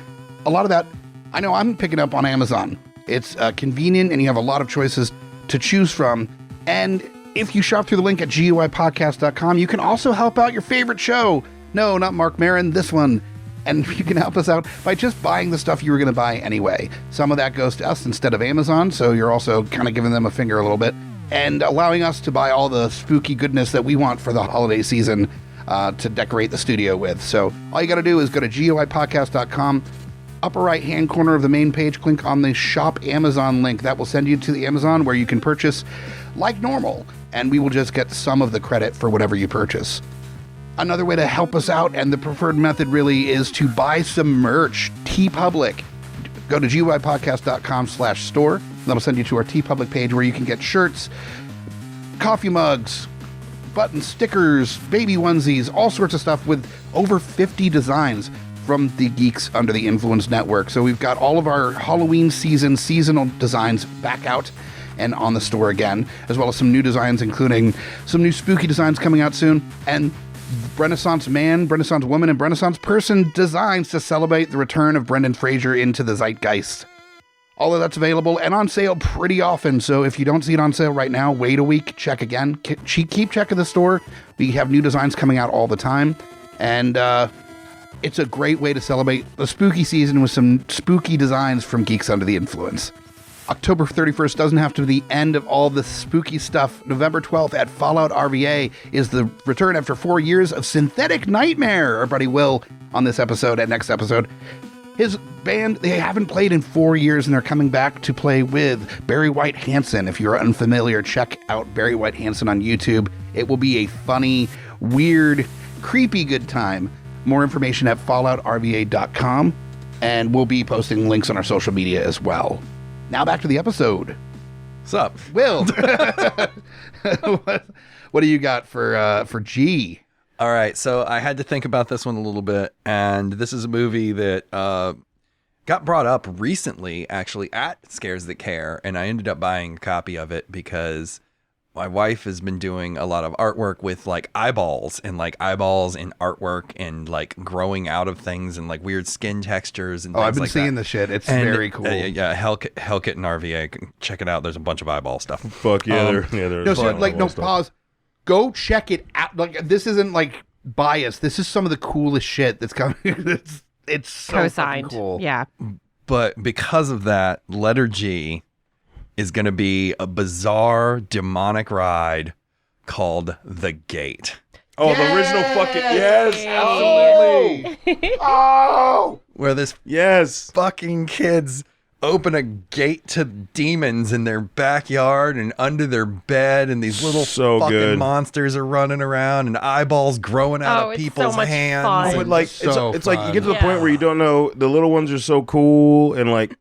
A lot of that I know I'm picking up on Amazon. It's convenient, and you have a lot of choices to choose from. And if you shop through the link at GUIPodcast.com, you can also help out your favorite show. No, not Mark Maron, this one. And you can help us out by just buying the stuff you were going to buy anyway. Some of that goes to us instead of Amazon, so you're also kind of giving them a finger a little bit and allowing us to buy all the spooky goodness that we want for the holiday season to decorate the studio with. So all you got to do is go to GUIPodcast.com, upper right-hand corner of the main page, click on the Shop Amazon link. That will send you to the Amazon where you can purchase like normal, and we will just get some of the credit for whatever you purchase. Another way to help us out, and the preferred method really, is to buy some merch. TeePublic. Go to GUIPodcast.com/store. That'll send you to our TeePublic page where you can get shirts, coffee mugs, button stickers, baby onesies, all sorts of stuff with over 50 designs from the Geeks Under the Influence network. So we've got all of our Halloween seasonal designs back out and on the store again, as well as some new designs, including some new spooky designs coming out soon, and Renaissance man, Renaissance woman, and Renaissance person designs to celebrate the return of Brendan Fraser into the zeitgeist. All of that's available and on sale pretty often, so if you don't see it on sale right now, wait a week, check again. Keep checking the store. We have new designs coming out all the time, and it's a great way to celebrate the spooky season with some spooky designs from Geeks Under the Influence. October 31st doesn't have to be the end of all the spooky stuff. November 12th at Fallout RVA is the return after 4 years of Synthetic Nightmare. Our buddy Will on this episode and next episode. His band, they haven't played in 4 years, and they're coming back to play with Barry White Hansen. If you're unfamiliar, check out Barry White Hansen on YouTube. It will be a funny, weird, creepy good time. More information at falloutrva.com, and we'll be posting links on our social media as well. Now back to the episode. What's up, Will? What do you got for G? All right, so I had to think about this one a little bit, and this is a movie that got brought up recently, actually, at Scares That Care, and I ended up buying a copy of it because my wife has been doing a lot of artwork with like eyeballs in artwork and like growing out of things and like weird skin textures and things I've been like seeing that. the shit. It's very cool. Yeah, Hellkit and RVA. Check it out. There's a bunch of eyeball stuff. Fuck yeah, there's pause. Go check it out. Like, this isn't like biased. This is some of the coolest shit that's coming. It's so fucking cool. Yeah. But because of that, letter G is going to be a bizarre demonic ride called The Gate. Oh, the original fucking absolutely. Oh, where this fucking kids open a gate to demons in their backyard and under their bed, and these little fucking monsters are running around and eyeballs growing out of people's hands. Oh, but like it's like you get to the point where you don't know, the little ones are so cool and like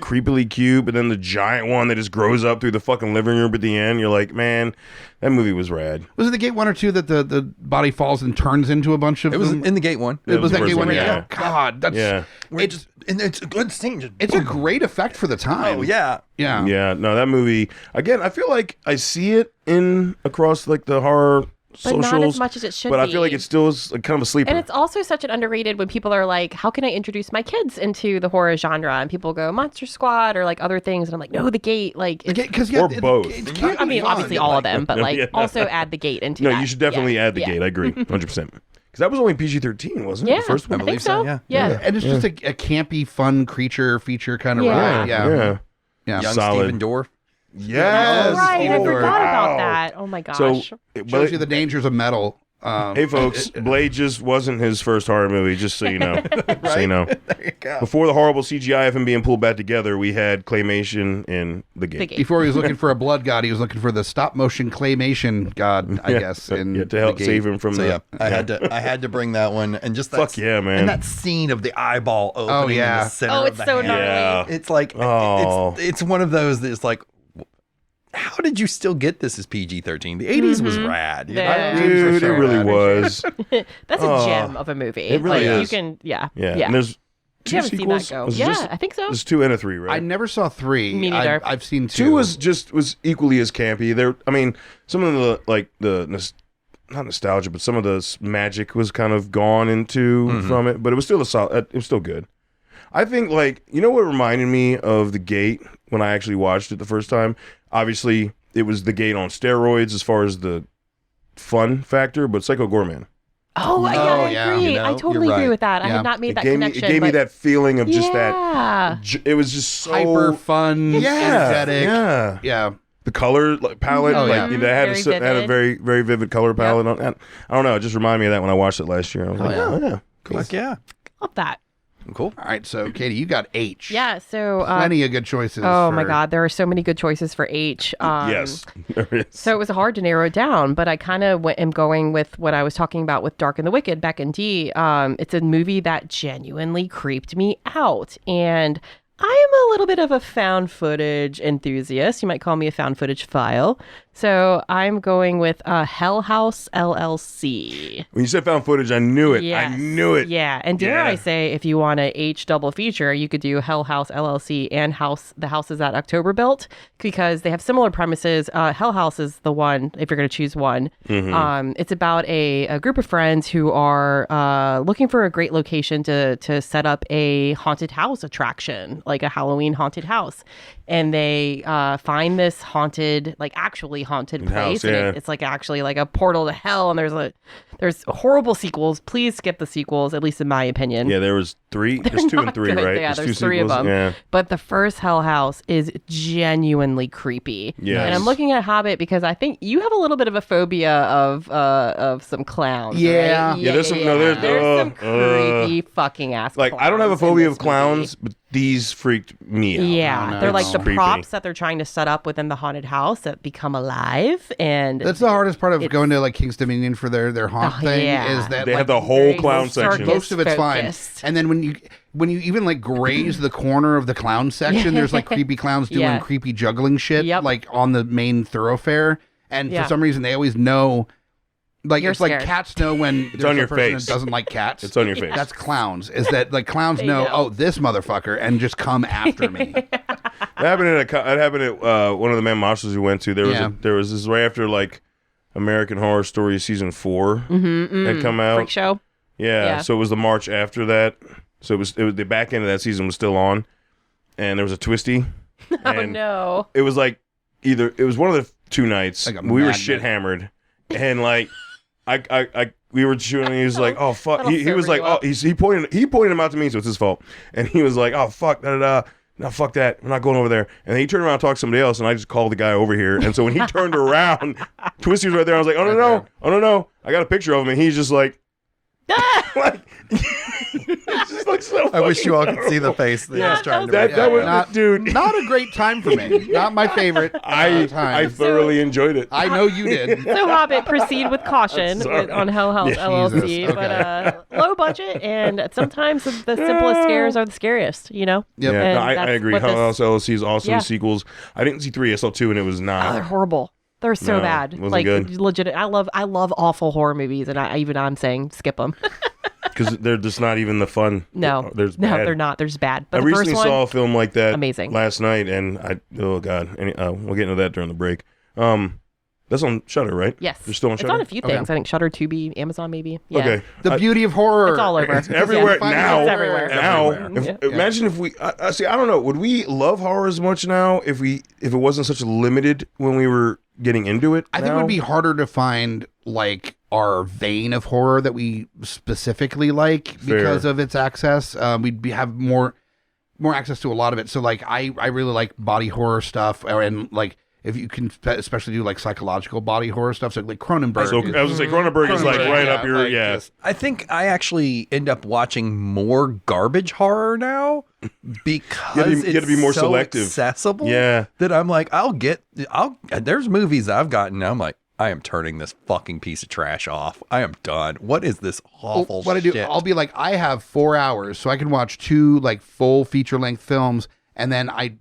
creepily cute, but then the giant one that just grows up through the fucking living room at the end, you're like, man, that movie was rad. Was it The Gate 1 or 2 that the body falls and turns into a bunch of? It was in The Gate 1. It was that Gate 1. Yeah. Oh, God, that's it's a good scene. It's a great effect for the time. Oh yeah. No, that movie again. I feel like I see it in across like the horror But socials, not as much as it should but be. I feel like it still is kind of a sleeper. And it's also such an underrated when people are like, how can I introduce my kids into the horror genre? And people go Monster Squad or like other things. And I'm like, no, The Gate. Like, or both. I mean, obviously all of them, but like also add The Gate into that. No, you should definitely add The Gate. I agree, 100%. Because that was only PG-13, wasn't it? Yeah, The first one? I think so. Yeah. And it's just a campy, fun creature feature kind of ride. Yeah. Young Solid. Stephen Dorff. Yes. Oh, right. I Oh, forgot wow. about that. Oh my gosh. So, Shows you the dangers of metal. Hey folks, Blade just wasn't his first horror movie, just so you know. So you know. There you go. Before the horrible CGI of him being pulled back together, we had claymation in The Gate. Before he was looking for a blood god, he was looking for the stop motion claymation god, I guess. In to help The Gate. save him from I had to bring that one, and just that, Fuck yeah, man. and that scene of the eyeball opening in the center it's of the so hand. gnarly. Yeah. It's like it's one of those that's like, how did you still get this as PG-13? The 80s was rad. You know? Yeah. Dude, it really was. That's a gem of a movie. It really like, is. You can, yeah. And there's You two haven't sequels. seen that go. Was it Yeah, just- I think so. There's 2 and a 3, right? I never saw 3. Me neither. I've seen 2. 2 was equally as campy. There, I mean, some of the not nostalgia, but some of the magic was kind of gone into from it. But it was still it was still good. I think, like, you know what reminded me of The Gate when I actually watched it the first time? Obviously, it was The Gate on steroids as far as the fun factor, but Psycho Goreman. Oh, yeah, I agree. I totally agree with that. I had not made that connection. It gave me that feeling of just that. It was just so hyper fun, energetic. Yeah. The color palette, it had a very, very vivid color palette. I don't know. It just reminded me of that when I watched it last year. I was cool. Fuck yeah. Love that. Cool. All right, so Katie, you got H. Yeah, so plenty of good choices. My God, there are so many good choices for H. Yes, there is. So it was hard to narrow it down, but I kind of am going with what I was talking about with Dark and the Wicked, Beck and D. It's a movie that genuinely creeped me out, and I am a little bit of a found footage enthusiast. You might call me a found footage file. So I'm going with Hellhouse LLC. When you said found footage, I knew it. Yes. I knew it. Yeah. And dare I say, if you want a H double feature, you could do Hellhouse LLC and The Houses at October Built, because they have similar premises. Hellhouse is the one, if you're going to choose one. Mm-hmm. It's about a group of friends who are looking for a great location to set up a haunted house attraction, like a Halloween haunted house. And they find this haunted, like actually haunted place. House, yeah. And it's like actually like a portal to hell. And there's horrible sequels. Please skip the sequels, at least in my opinion. Yeah, there was 3. There's 2 and 3, good. right? Yeah, there's two 3 sequels. of them. Yeah. But the first Hell House is genuinely creepy. Yes. And I'm looking at Hobbit because I think you have a little bit of a phobia of some clowns. Yeah. Right? Yeah, there's some some creepy fucking ass like, clowns I don't have a in phobia this of clowns, movie. but these freaked me out. Yeah, they're like the Creepy. props that they're trying to set up within the haunted house that become alive, and that's the hardest part of going to like King's Dominion for their haunt thing. Yeah. Is that they like, have the whole clown section. Most of it's fine, and then when you even like graze the corner of the clown section, there's like creepy clowns doing creepy juggling shit, like on the main thoroughfare, and for some reason they always know. Like You're it's scared. like cats know when It's on your a person face. that doesn't like cats. It's on your face. That's clowns. Is that like clowns know? Oh, this motherfucker, and just come after me. That happened at one of the Man Monsters we went to. There was this right after like American Horror Story season 4 had come out. Freak show. Yeah, so it was the March after that. So it was the back end of that season was still on, and there was a twisty. Oh no! It was like it was one of the 2 nights Like a we were magnet. shit hammered, and like we were shooting. And he was like, "Oh fuck!" He was like, "Oh," he pointed him out to me, so it's his fault. And he was like, "Oh fuck, da da da." No, fuck that. We're not going over there. And then he turned around and talked to somebody else, and I just called the guy over here. And so when he turned around, Twisty was right there. I was like, oh, no. I got a picture of him, and he's just like, it's just like so I wish you all could see the face that he was trying to make. that was not a great time for me. Not my favorite. I time. thoroughly enjoyed it. I know you did. So Hobbit, proceed with caution on Hell House LLC, Jesus. but low budget, and sometimes the simplest scares are the scariest, you know? Yep. Yeah, And no, I that's agree. what Hell this- House LLC is awesome. Yeah. Sequels. I didn't see 3. I saw 2, and it was Oh, not. they're horrible. They're so No, bad. wasn't Like good. legit. I love awful horror movies, and I'm saying skip them. Because they're just not even the fun. No, they're not. They're just bad. But I the recently first one, saw a film like that amazing. last night, and we'll get into that during the break. That's on Shudder, right? Yes, They're still on it's Shudder? on a few things. I think Shudder, Tubi, Amazon, maybe. Yeah. Okay. The beauty of horror. It's all over. It's everywhere Yeah. now. It's everywhere. Now, Everywhere. imagine if we see. I don't know. Would we love horror as much now if it wasn't such limited when we were getting into it? I think it would be harder to find like our vein of horror that we specifically like because of its access. We'd have more access to a lot of it. So like I really like body horror stuff, and like if you can especially do like psychological body horror stuff. So like Cronenberg. So I was gonna say Cronenberg is like right up your I think I actually end up watching more garbage horror now because you gotta be more so selective. accessible. Yeah. That I'm like, there's movies I've gotten. I'm like, I am turning this fucking piece of trash off. I am done. What is this awful What shit? I do, I'll be like, I have 4 hours, so I can watch 2 like full feature length films, and then I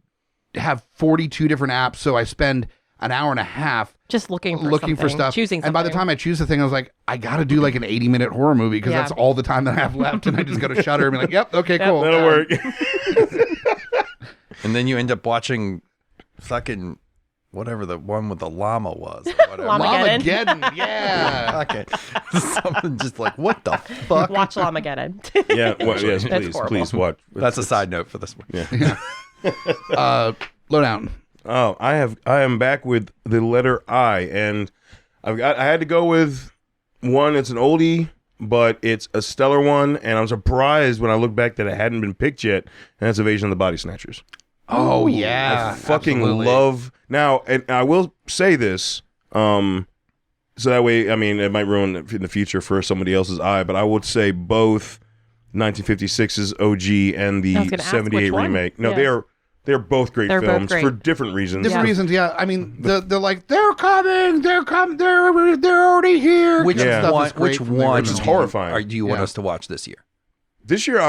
have 42 different apps, so I spend an hour and a half just looking for stuff, choosing something. And by the time I choose the thing, I was like, I got to do like an 80-minute horror movie because that's all the time that I have left, and I just go to Shudder and be like, yep, okay, cool, That'll work. And then you end up watching fucking whatever the one with the llama was. Whatever. Llamageddon, yeah. Okay. Something just like, what the fuck? Watch Llamageddon. Yeah, well, yes, That's please, horrible. please watch. That's a side note for this one. Yeah. Lowdown. Oh, I am back with the letter I, and I had to go with one. It's an oldie, but it's a stellar one, and I'm surprised when I look back that it hadn't been picked yet, and that's Invasion of the Body Snatchers. Oh yeah, I fucking absolutely. love now, and I will say this, so that way, I mean, it might ruin it in the future for somebody else's eye, but I would say both 1956's OG and the 78 remake. No, Yeah. they're both great They're both films great. for different reasons. Different reasons, yeah. I mean, they're like they're coming, they're already here. Which Yeah. one? Is great Which from the one? Which is original. horrifying. Do you want Yeah. us to watch this year? This year,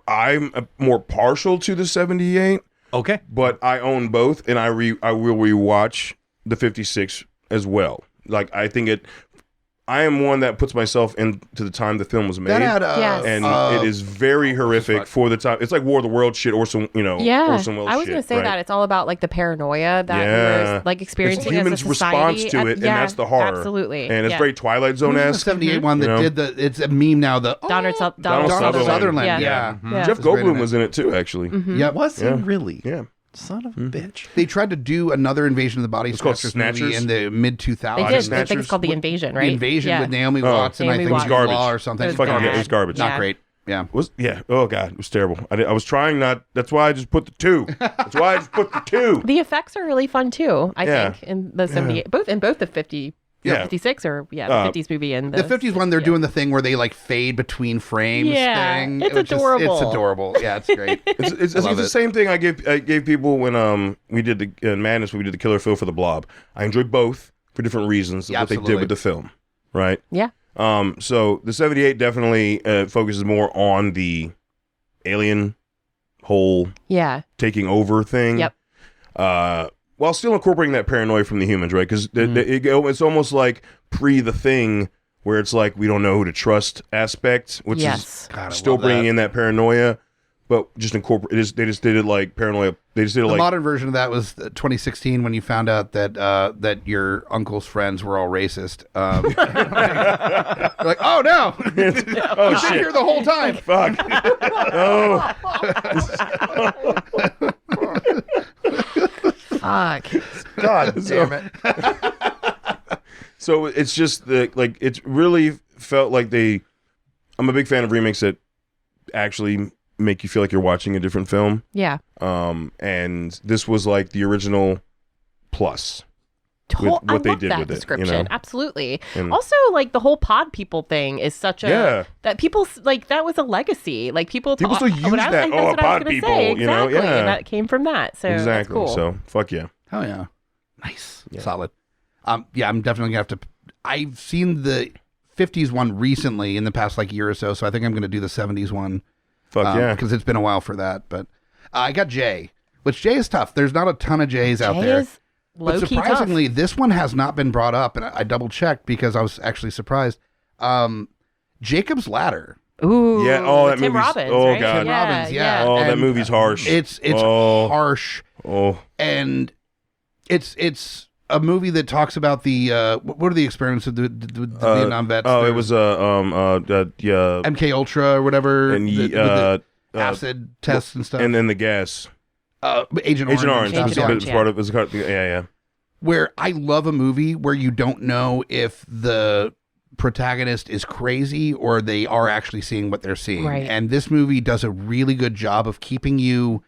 I'm more partial to the 78, Okay. but I own both, and I will rewatch the 56 as well. Like, I think I am one that puts myself into the time the film was made. That had Yes. And it is very horrific for the time. It's like War of the World shit, Orson Welles I was shit. going to say right? that it's all about like the paranoia that we're like experiencing it's as humans' a society. response to it, and that's the horror. Absolutely, And it's very Twilight Who's Zone-esque. the 78 one that You know? did the? It's a meme now. The Donald Donald Sutherland. Yeah. Yeah. Yeah. Jeff It's great in Goldblum it. was in it too, actually. Yep. Was he Yeah. really? Yeah. Son of a bitch. They tried to do another Invasion of the Body It's called Snatchers movie Snatchers? in the mid 2000s. They did. I think Snatchers it's called The Invasion, right? The Invasion Yeah. with Naomi Oh. Watts and I Naomi think Watts. Jude Garbage. Law or something. It was Fucking bad. it was garbage. Not Yeah. great. Yeah. Oh god, it was terrible. I was trying not. That's why I just put the 2. That's why I just put the 2. The effects are really fun too. I Yeah. think in the 78, both the 50. Yeah. 56 or the 50s movie and The 50s one, they're doing the thing where they like fade between frames Yeah, thing. it's which is- adorable. It's adorable. Yeah, it's great. It's Love the it. same thing I gave people when we did the Madness when we did the Killer Phil for the Blob. I enjoyed both for different reasons. Yeah, what they did absolutely. with the film, right? Yeah. So the 78 definitely focuses more on the alien whole Yeah. taking over thing. Yep. While still incorporating that paranoia from the humans, right? Because it's almost like pre the Thing, where it's like we don't know who to trust aspect, which Yes. is God, I still love bringing that. in that paranoia, but just incorporate. They just did it like paranoia. They just did it The like modern version of that was 2016 when you found out that that your uncle's friends were all racist. You're like, oh no, oh you've been shit, here the whole time. fuck, oh. Fuck. God damn it. So it's just it's really felt like I'm a big fan of remakes that actually make you feel like you're watching a different film. Yeah. And this was like the original plus. What what they I love did that with it, you description. know? Absolutely. And- Also, like the whole pod people thing is such a Yeah. that people like that was a legacy. Like people People talk, still use what I- that. that's Oh, what I was pod gonna people, say. you know? Exactly. Yeah. And that came from that. So Exactly. that's cool. So fuck yeah. Oh yeah, nice, solid. Yeah, I'm definitely gonna have to. I've seen the 50s one recently in the past like year or so, so I think I'm gonna do the 70s one. Fuck yeah. because it's been a while for that. But I got Jay, which Jay is tough. There's not a ton of Jays out Jay there. is low But key tough. surprisingly, this one has not been brought up, and I double checked because I was actually surprised. Jacob's Ladder. Ooh. Yeah, oh, that Tim movie's- Robbins. oh, right? God. Tim Robbins, yeah. Oh, that And movie's harsh. It's Oh. harsh, Oh. and it's a movie that talks about the what are the experiments of the Vietnam vets? Oh, it There was yeah. MK Ultra or whatever, And with the acid tests and stuff, And then the gas. Agent Agent Orange, Orange. and Agent stuff. Orange, It's part of. It's part of. Yeah. Where I love a movie where you don't know if the protagonist is crazy or they are actually seeing what they're seeing. Right. And this movie does a really good job of keeping you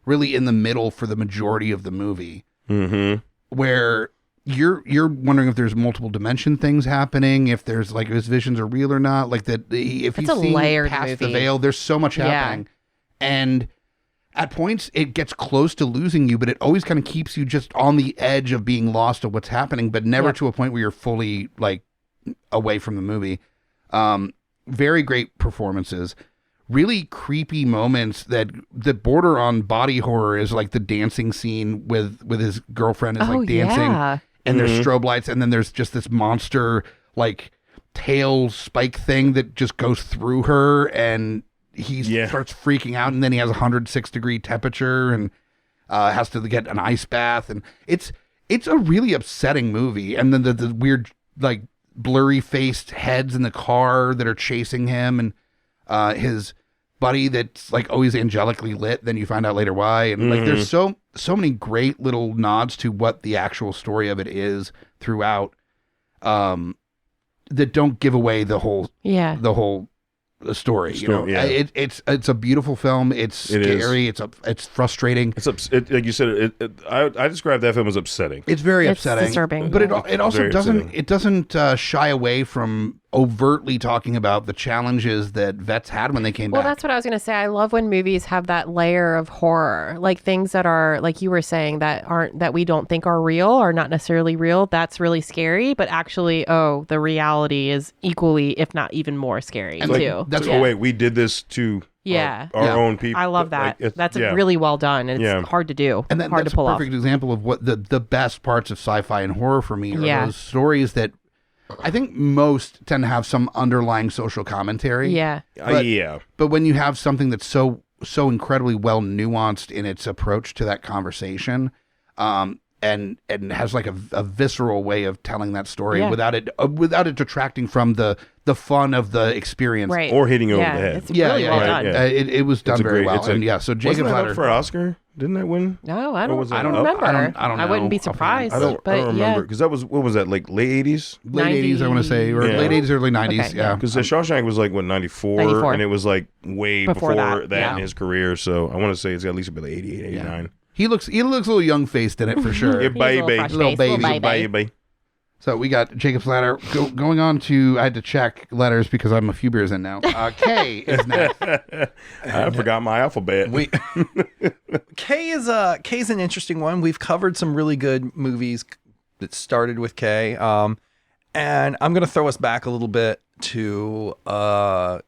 really in the middle for the majority of the movie, Mm-hmm. where you're wondering if there's multiple dimension things happening, if there's like his visions are real or not, like that if It's you a see layered past the movie. veil, there's so much Yeah. happening. And at points it gets close to losing you, but it always kind of keeps you just on the edge of being lost of what's happening, but never Yep. to a point where you're fully like away from the movie. Very great performances, really creepy moments that border on body horror, is like the dancing scene with his girlfriend is Oh, like dancing, yeah. and there's strobe lights, and then there's just this monster like tail spike thing that just goes through her, and he starts freaking out, and then he has 106-degree temperature and has to get an ice bath, and it's it's a really upsetting movie. And then the weird, like, blurry faced heads in the car that are chasing him, and his buddy that's like always angelically lit. Then you find out later why. And like, there's so many great little nods to what the actual story of it is throughout, that don't give away the whole story. You know, it's a beautiful film. It's scary. It's frustrating. Like you said, I described that film as upsetting. It's very upsetting, disturbing, but it also doesn't shy away from overtly talking about the challenges that vets had when they came back. Well, that's what I was going to say. I love when movies have that layer of horror, like things that are, like you were saying, that we don't think are real or not necessarily real. That's really scary, but actually, the reality is equally, if not even more scary too. Wait, we did this to our own people. I love that. Like, that's really well done, and it's hard to do. And hard that's to pull a perfect example of what the best parts of sci-fi and horror for me are those stories that I think most tend to have some underlying social commentary. Yeah. But when you have something that's so incredibly well nuanced in its approach to that conversation, and has like a visceral way of telling that story without it detracting from the fun of the experience, right, or hitting you over the head. It's really well done. It was done very well. So Jacob wasn't that Ladder up for Oscar? Didn't that win? No, I don't I remember. don't know. I wouldn't be surprised. I don't remember, because that was, what was that, like late 80s? Late 80s, I want to say, or late 80s, early 90s. Okay, yeah, because Shawshank was like, what, 94, and it was like way before that in his career. So I want to say it's at least a bit like 88, 89. He looks a little young faced in it for sure. Yeah, baby, little baby. So we got Jacob's Ladder going on to. I had to check letters because I'm a few beers in now. K is next. I forgot my alphabet. K is an interesting one. We've covered some really good movies that started with K, and I'm going to throw us back a little bit to a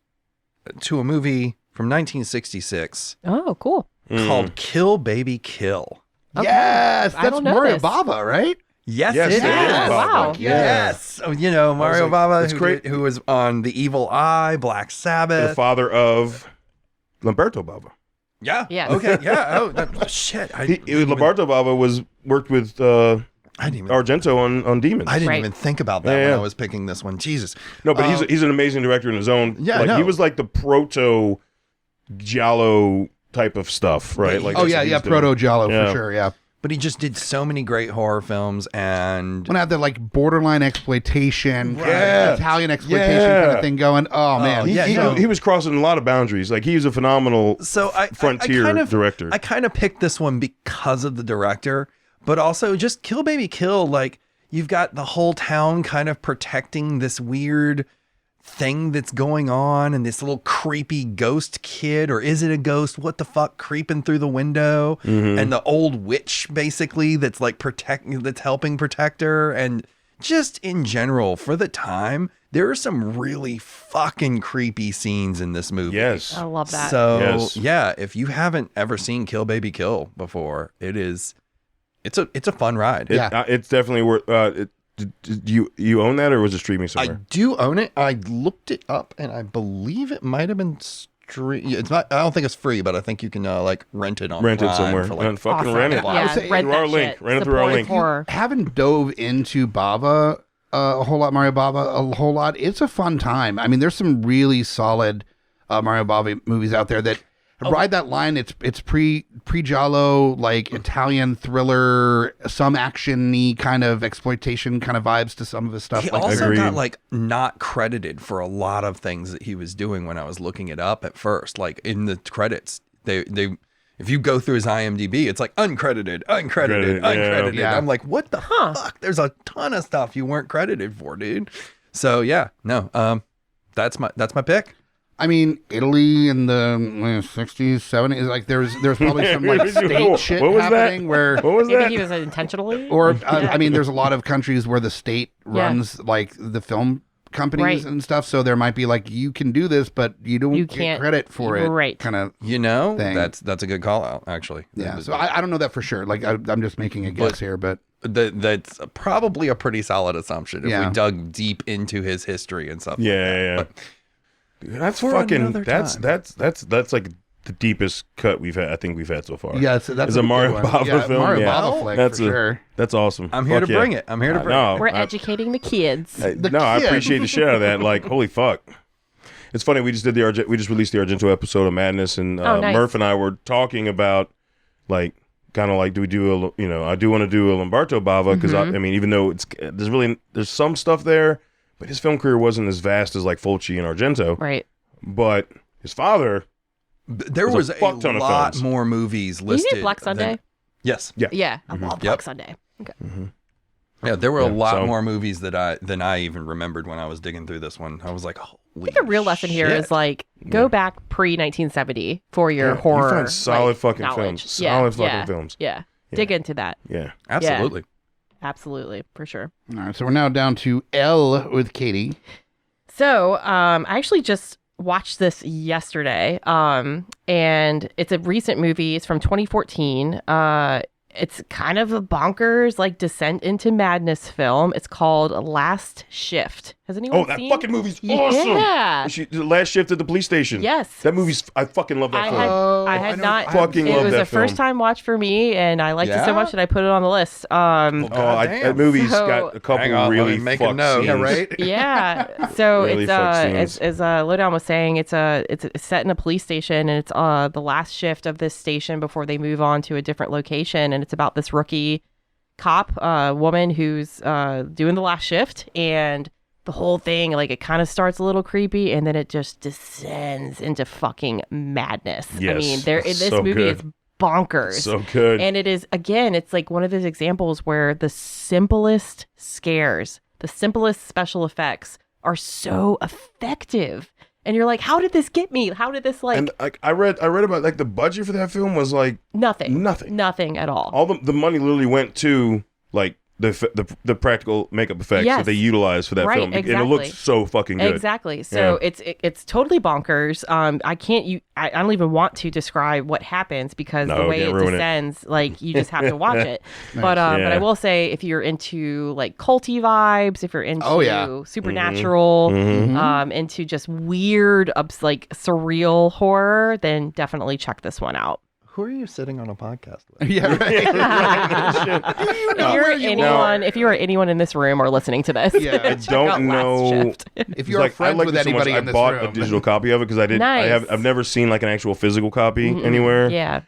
movie from 1966. Oh, cool. Called Kill Baby Kill. Okay. Yes, I that's don't know Mario this. Bava, right? Yes, Yes, it it is. is. Wow. Yes. Mario Bava, it's great. who was on The Evil Eye, Black The Sabbath. father of Lamberto Bava. Yeah. Yes. Okay. Yeah. Shit. Lamberto Bava worked with Argento on Demons. I didn't even think about that when I was picking this one. Jesus. No, but he's an amazing director in his own. Yeah, like, no. he was like the proto Giallo type of stuff, right? Like proto Giallo for sure. Yeah. But he just did so many great horror films, and when I had the like borderline exploitation, Yeah. Italian exploitation kind of thing going. Oh man, he was crossing a lot of boundaries. Like, he was a phenomenal frontier director. I kind of picked this one because of the director, but also just Kill Baby Kill. Like, you've got the whole town kind of protecting this weird thing that's going on, and this little creepy ghost kid, or is it a ghost? What the fuck, creeping through the window, and the old witch basically that's like that's helping protect her, and just in general for the time, there are some really fucking creepy scenes in this movie. Yes, I love that. So yeah, if you haven't ever seen Kill Baby Kill before, it's a fun ride. It's definitely worth. Do you own that, or was it streaming somewhere? I do own it. I looked it up, and I believe it might have been It's not. I don't think it's free, but I think you can rent it on Rent it Prime somewhere. for And fucking rent it. Yeah, I would say rent through our that link. shit. Rent it through our link. Horror. Haven't dove into Bava a whole lot, Mario Bava a whole lot. It's a fun time. I mean, there's some really solid Mario Bava movies out there that ride that line. It's pre-giallo, like Italian thriller, some action-y kind of exploitation kind of vibes to some of his stuff. He also got not credited for a lot of things that he was doing when I was looking it up at first. Like in the credits, they if you go through his IMDb, it's like uncredited. Yeah. I'm like, what the fuck? There's a ton of stuff you weren't credited for, dude. So yeah, no, that's my pick. I mean, Italy in the 60s, 70s, like there's probably some state shit happening where... What was You that? think he was intentionally? Or, I mean, there's a lot of countries where the state runs like the film companies and stuff. So there might be you can do this, but you don't get credit for it. Right. Kind of thing. That's a good call out, actually. Yeah. So I don't know that for sure. I'm just making a guess here, but... That's probably a pretty solid assumption if we dug deep into his history and stuff. Yeah. But That's for fucking. another That's time. like the deepest cut I think we've had so far. Yeah, that's a good Mario one. Bava film. Mario yeah. Bava flick That's for sure. That's awesome. I'm here Fuck to bring it. I'm here to bring it. We're educating the kids. I appreciate the shit out of that. Like, holy fuck. It's funny. We just released the Argento episode of Madness, and nice. Murph and I were talking about like kind of like, do we do I do want to do a Lombardo Bava because I mean, even though there's some stuff there, but his film career wasn't as vast as like Fulci and Argento, right? But his father, there was a fuck ton of lot films. more movies listed. You did Black Sunday? Yes. Yeah. Yeah. I love Black Sunday. Okay. Yeah, there were a lot more movies than I even remembered when I was digging through this one. I was like, holy I think the real lesson here is like go back pre-1970 for your You horror. find solid fucking knowledge. films. Solid fucking films. Yeah. Dig into that. Yeah. Absolutely. Absolutely, for sure. All right, so we're now down to L with Katie. So I actually just watched this yesterday, and it's a recent movie. It's from 2014. It's kind of a bonkers, like, descent into madness film. It's called Last Shift. Has anyone that seen? fucking movie's awesome. Yeah. The Last Shift at the police station. Yes. That movie's, I fucking love that film. I had not. fucking it love was that a first film. time watch for me, and I liked it so Yeah? much that I put it on the list. That movie's So- got a couple Hang on, let really me make a fucked note. scenes. Yeah, right? Yeah. So Really fucked it's scenes. as Lowdown was saying, it's set in a police station, and it's the last shift of this station before they move on to a different location, and it's about this rookie cop woman who's doing the last shift, and the whole thing, like, it kind of starts a little creepy, and then it just descends into fucking madness. Yes. I mean, this So movie good. is bonkers. So good. And it is, again, it's like one of those examples where the simplest scares, the simplest special effects are so effective. And you're like, how did this get me? How did this, like... And like I read about like the budget for that film was like Nothing at all. All the money literally went to like the practical makeup effects Yes. that they utilized for that Right, film, and it exactly. looks so fucking good. Exactly. So it's totally bonkers. I don't even want to describe what happens because the way it descends, like, you just have to watch it. But I will say, if you're into like culty vibes, if you're into supernatural, into just weird, like surreal horror, then definitely check this one out. Who are you sitting on a podcast with? Yeah, right. If you are anyone in this room or listening to this, Yeah, I don't know. If you're friends with anybody in this I bought room, a digital copy of it because I did. Nice. I've never seen like an actual physical copy anywhere. Yeah.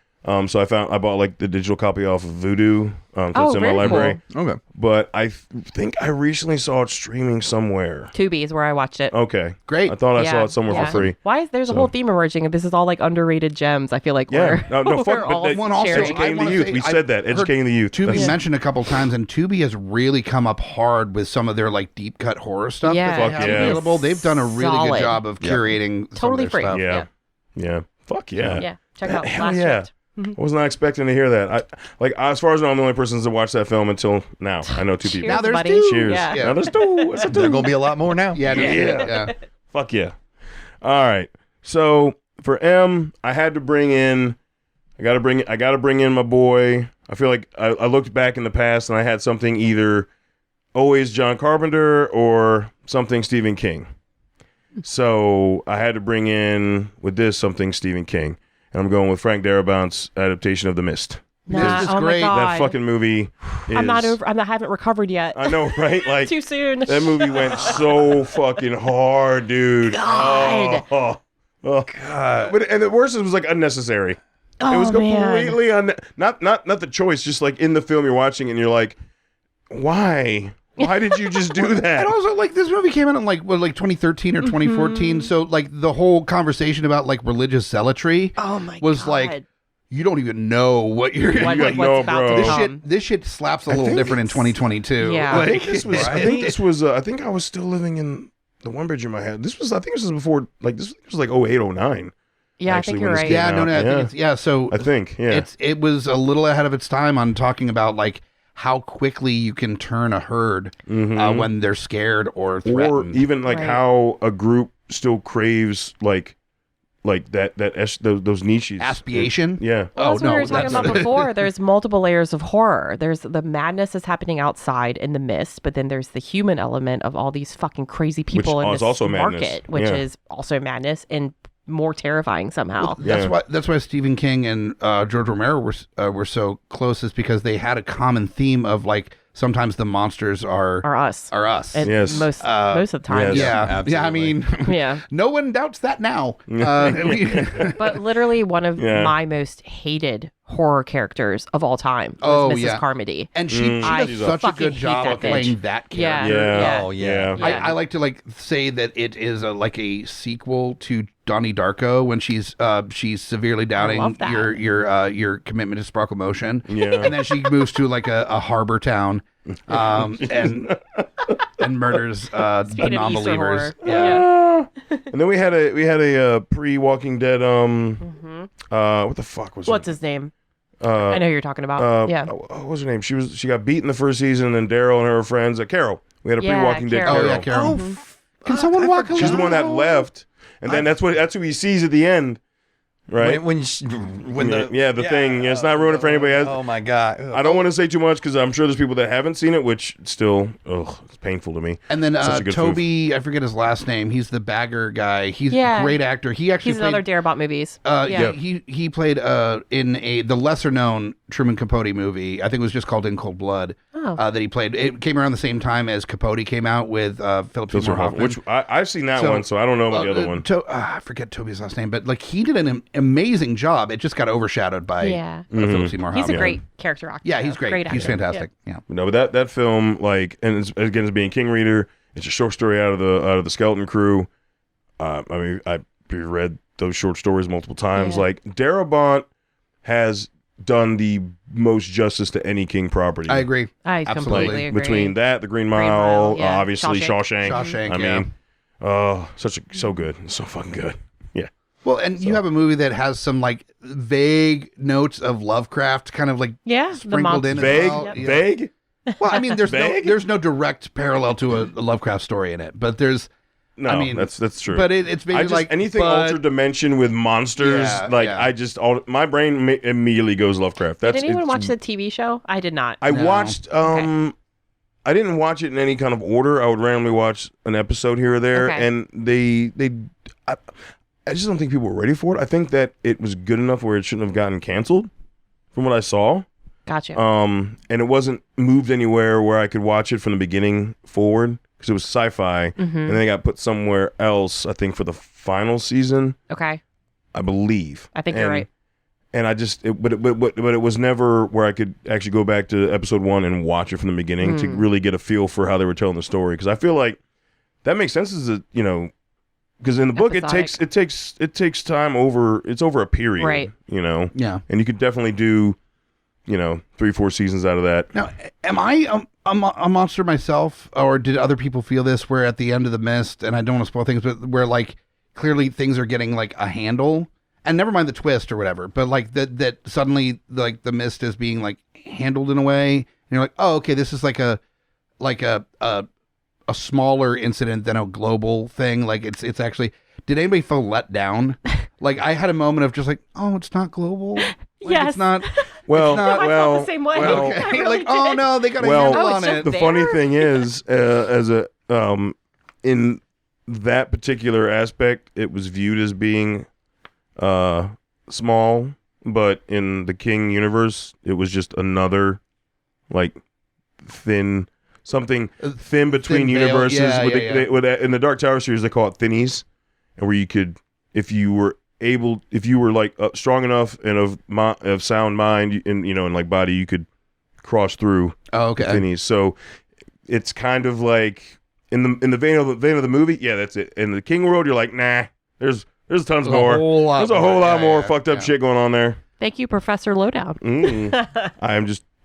So I bought like the digital copy off of Vudu. So it's in my very library. cool. Okay. But I think I recently saw it streaming somewhere. Tubi is where I watched it. Okay, Great. I thought I saw it somewhere for free. Why is there's a whole theme emerging, and this is all like underrated gems? I feel like Yeah, we're no, fuck, we're but all that- One also, sharing. Educating I wanna the youth. say, We I've said that. heard Educating the youth. Tubi mentioned a couple times, and Tubi has really come up hard with some of their like deep cut horror stuff Yeah. that they Fuck have yeah. available. They've done a really Solid. good job of curating some Totally of their free. stuff. Yeah. Fuck yeah. Yeah, check out Hell Last yeah. Shift. I was not expecting to hear that. As far as I know, I'm the only person to watch that film until now. I know two people. Cheers, Now there's buddy. two. Cheers. Yeah. Now there's two. It's a There are two. going to be a lot more now. Yeah, no, yeah. Fuck yeah. All right. So for M, I had to bring in. I gotta bring in my boy. I feel like I looked back in the past and I had something either always John Carpenter or something Stephen King. So I had to bring in with this something Stephen King. And I'm going with Frank Darabont's adaptation of The Mist. Nah, is oh great. my God. That fucking movie is... I haven't recovered yet. I know, right? Like Too soon. That movie went so fucking hard, dude. God. Oh, God. And the worst, it was like unnecessary. Oh, It was man. completely not the choice, just like in the film you're watching and you're like, why? Why did you just do that? And also, like, this movie came out in like 2013 or 2014. So like the whole conversation about like religious zealotry Oh my was God. like, you don't even know what you're. What- got what's no, about bro. to This come. shit slaps a little think different in 2022. Yeah. I think Like, this was. I think this was. I think I was still living in the one bedroom I had. This was. I think this was before. Like this was like 08, 09. Yeah, Actually, I think you're when this right. came yeah, out. no, I think it's, yeah. So I think. Yeah. it was a little ahead of its time on talking about like how quickly you can turn a herd when they're scared or or threatened. even like Right. how a group still craves like those niches. Aspiation. Yeah. Well, that's what we were talking that's- about before. There's multiple layers of horror. There's the madness is happening outside in the mist, but then there's the human element of all these fucking crazy people Which in is this also madness. market, which Yeah. is also madness. And more terrifying somehow. That's why Stephen King and George Romero were so close, is because they had a common theme of like sometimes the monsters are us. And most of the time. Yeah. I mean, no one doubts that now. But literally one of my most hated horror characters of all time was Mrs. Carmody. And she does such a good job of playing that character. I like to say that it is like a sequel to Donnie Darko when she's severely doubting your commitment to Sparkle Motion. And then she moves to like a harbor town and murders the non-believers. And then we had a pre-Walking Dead what the fuck was what's his name? I know who you're talking about. What was her name? She got beat in the first season, and Daryl and her friends. Carol. We had a pre-Walking Dead Carol. Oh yeah, Carol. Can someone walk along? She's the one that left, and then that's who he sees at the end. Right when the thing. It's not ruining for anybody. Oh my god! I don't want to say too much because I'm sure there's people that haven't seen it, which still, it's painful to me. And then Toby, I forget his last name. He's the bagger guy. He's a great actor. He's in other Darabont movies. He played in the lesser known Truman Capote movie. I think it was just called In Cold Blood. That he played. It came around the same time as Capote came out with Philip Seymour Hoffman. Which I've seen that one, so I don't know about the other one. I forget Toby's last name, but like he did an amazing job. It just got overshadowed by Philip Seymour Hoffman. He's a great character actor. Yeah, he's great. He's fantastic. Yeah. No, but that film, as being King Reader, it's a short story out of the Skeleton Crew. I mean, I've read those short stories multiple times. Like Darabont has done the most justice to any King property. I agree. I completely agree. Between that, The Green Mile, obviously Shawshank. I mean, so good. It's so fucking good. Yeah. Well, and you have a movie that has some like vague notes of Lovecraft kind of like sprinkled in. Vague? Well, I mean, there's no direct parallel to a Lovecraft story in it, but there's No, I mean, that's true. But it's maybe like anything ultra dimension with monsters. My brain immediately goes Lovecraft. Did anyone watch the TV show? I did not. I watched. I didn't watch it in any kind of order. I would randomly watch an episode here or there, and I just don't think people were ready for it. I think that it was good enough where it shouldn't have gotten canceled, from what I saw. Gotcha. And it wasn't moved anywhere where I could watch it from the beginning forward. Because it was sci-fi, and then it got put somewhere else, I think, for the final season. Okay. I believe. I think you're right. And but it was never where I could actually go back to episode 1 and watch it from the beginning to really get a feel for how they were telling the story. Because I feel like that makes sense as because in the book it takes time over. It's over a period, right? Yeah. And you could definitely do 3-4 seasons out of that. Now, am I a monster myself, or did other people feel this? Where at the end of The Mist, and I don't want to spoil things, but where like clearly things are getting like a handle, and never mind the twist or whatever, but like that suddenly like The Mist is being like handled in a way, and you're like, oh, okay, this is like a smaller incident than a global thing. Like it's actually. Did anybody feel let down? Like I had a moment of just like, oh, it's not global. Like, yes. It's not. Well, I felt the same way. Well, I really did. Oh no, they got a handle on it. The funny thing is, in that particular aspect, it was viewed as being small, but in the King universe, it was just another like thin between universes. In the Dark Tower series, they call it thinnies, and where you could, if you were like strong enough and of sound mind and like body, you could cross through. Oh, okay. Thinnies. So it's kind of like in the vein of the movie. Yeah, that's it. In the King world, you're like, nah. There's tons more. There's a whole lot more fucked up shit going on there. Thank you, Professor Lowdown.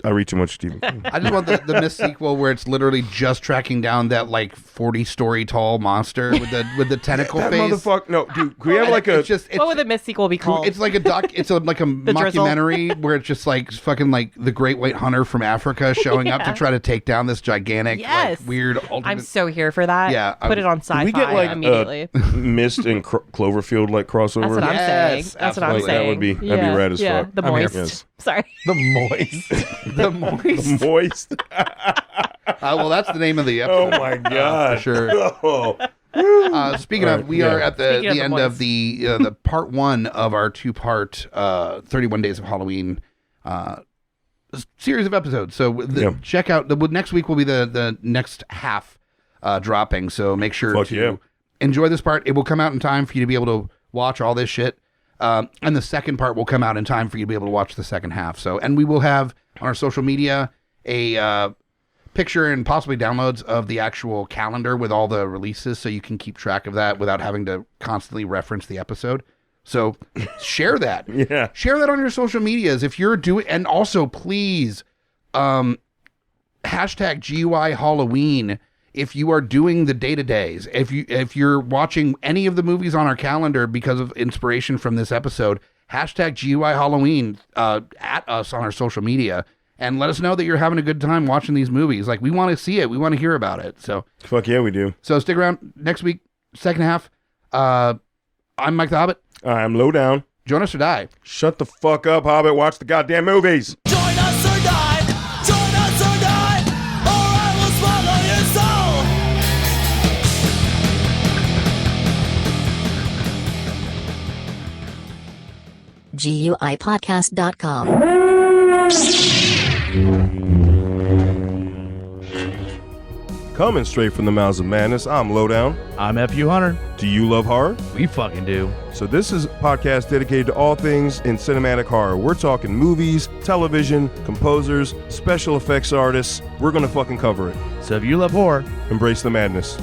I read too much Stephen King. I just want the Mist sequel where it's literally just tracking down that like 40-story tall monster with the tentacle that face. Motherfucker! No, dude. Can we have like a? What would the Mist sequel be called? It's like it's like a mockumentary where it's just like fucking like the Great White Hunter from Africa showing up to try to take down this gigantic like, weird. Ultimate... I'm so here for that. Yeah, put it on sci-fi. We get like immediately. Mist and Cloverfield like crossover. That's what I'm saying. That's what I'm saying. That'd be rad as fuck. The moist. Yes. Sorry. The moist. The moist. The moist. Well, that's the name of the episode. Oh my god! For sure. Oh, Speaking of, we are at the end of the part 1 of our 2-part 31 Days of Halloween series of episodes. So check out next week will be the next half dropping. So make sure to enjoy this part. It will come out in time for you to be able to watch all this shit. And the second part will come out in time for you to be able to watch the second half. So, and we will have on our social media a picture and possibly downloads of the actual calendar with all the releases, so you can keep track of that without having to constantly reference the episode. So share that. Share that on your social medias if you're doing, and also please hashtag GUI Halloween if you are doing the day-to-days. If you're watching any of the movies on our calendar because of inspiration from this episode, hashtag GUI Halloween at us on our social media. And let us know that you're having a good time watching these movies. Like, we want to see it. We want to hear about it. So fuck yeah, we do. So stick around next week, second half. I'm Mike the Hobbit. I'm Lowdown. Join us or die. Shut the fuck up, Hobbit. Watch the goddamn movies. Join us or die. Join us or die. Or I will swallow your soul. GUIPodcast.com. Coming straight from the mouths of madness, I'm Lowdown. I'm F.U. Hunter. Do you love horror? We fucking do. So this is a podcast dedicated to all things in cinematic horror. We're talking movies, television, composers, special effects artists. We're gonna fucking cover it. So if you love horror, embrace the madness.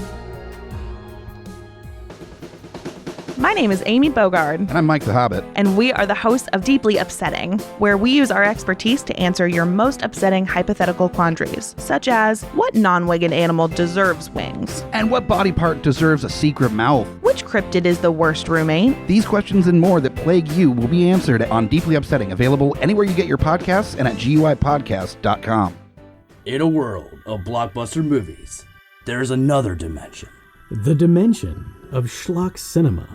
My name is Amy Bogard. And I'm Mike the Hobbit. And we are the hosts of Deeply Upsetting, where we use our expertise to answer your most upsetting hypothetical quandaries, such as, what non-winged animal deserves wings? And what body part deserves a secret mouth? Which cryptid is the worst roommate? These questions and more that plague you will be answered on Deeply Upsetting, available anywhere you get your podcasts and at GUIPodcast.com. In a world of blockbuster movies, there's another dimension. The dimension of schlock cinema.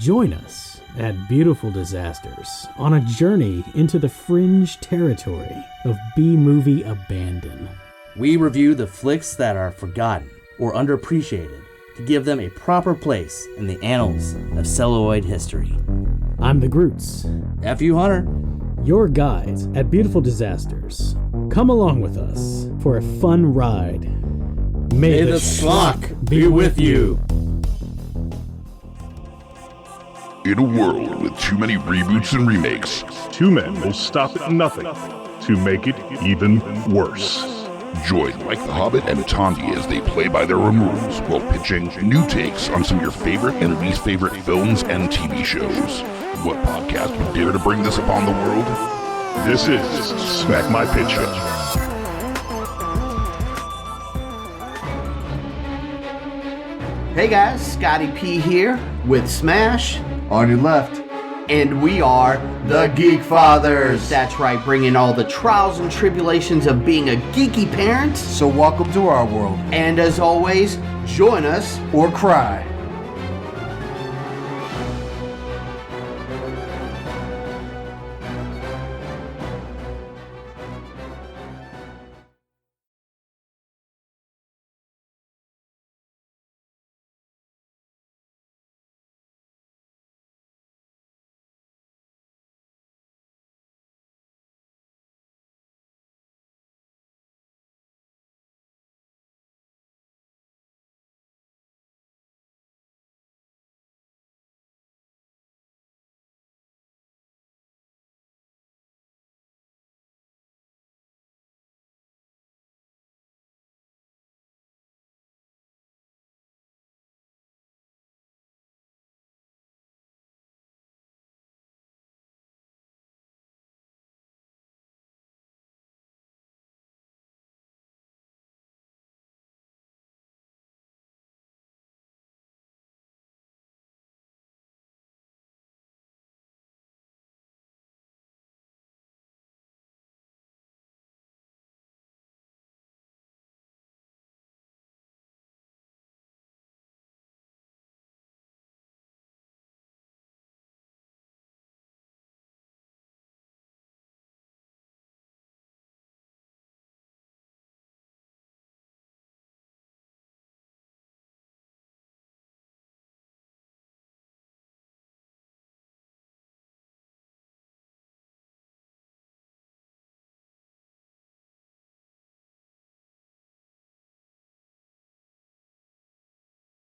Join us at Beautiful Disasters on a journey into the fringe territory of B-movie abandon. We review the flicks that are forgotten or underappreciated to give them a proper place in the annals of celluloid history. I'm the Groots. F.U. Hunter. Your guides at Beautiful Disasters. Come along with us for a fun ride. May the schlock be with you. In a world with too many reboots and remakes, two men will stop at nothing to make it even worse. Join Mike the Hobbit and Tondi as they play by their own rules while pitching new takes on some of your favorite and least favorite films and TV shows. What podcast would dare to bring this upon the world? This is Smack My Pitch Show. Hey guys, Scotty P here with Smash. On your left. And we are the Geek Fathers. That's right, bringing all the trials and tribulations of being a geeky parent. So welcome to our world. And as always, join us or cry.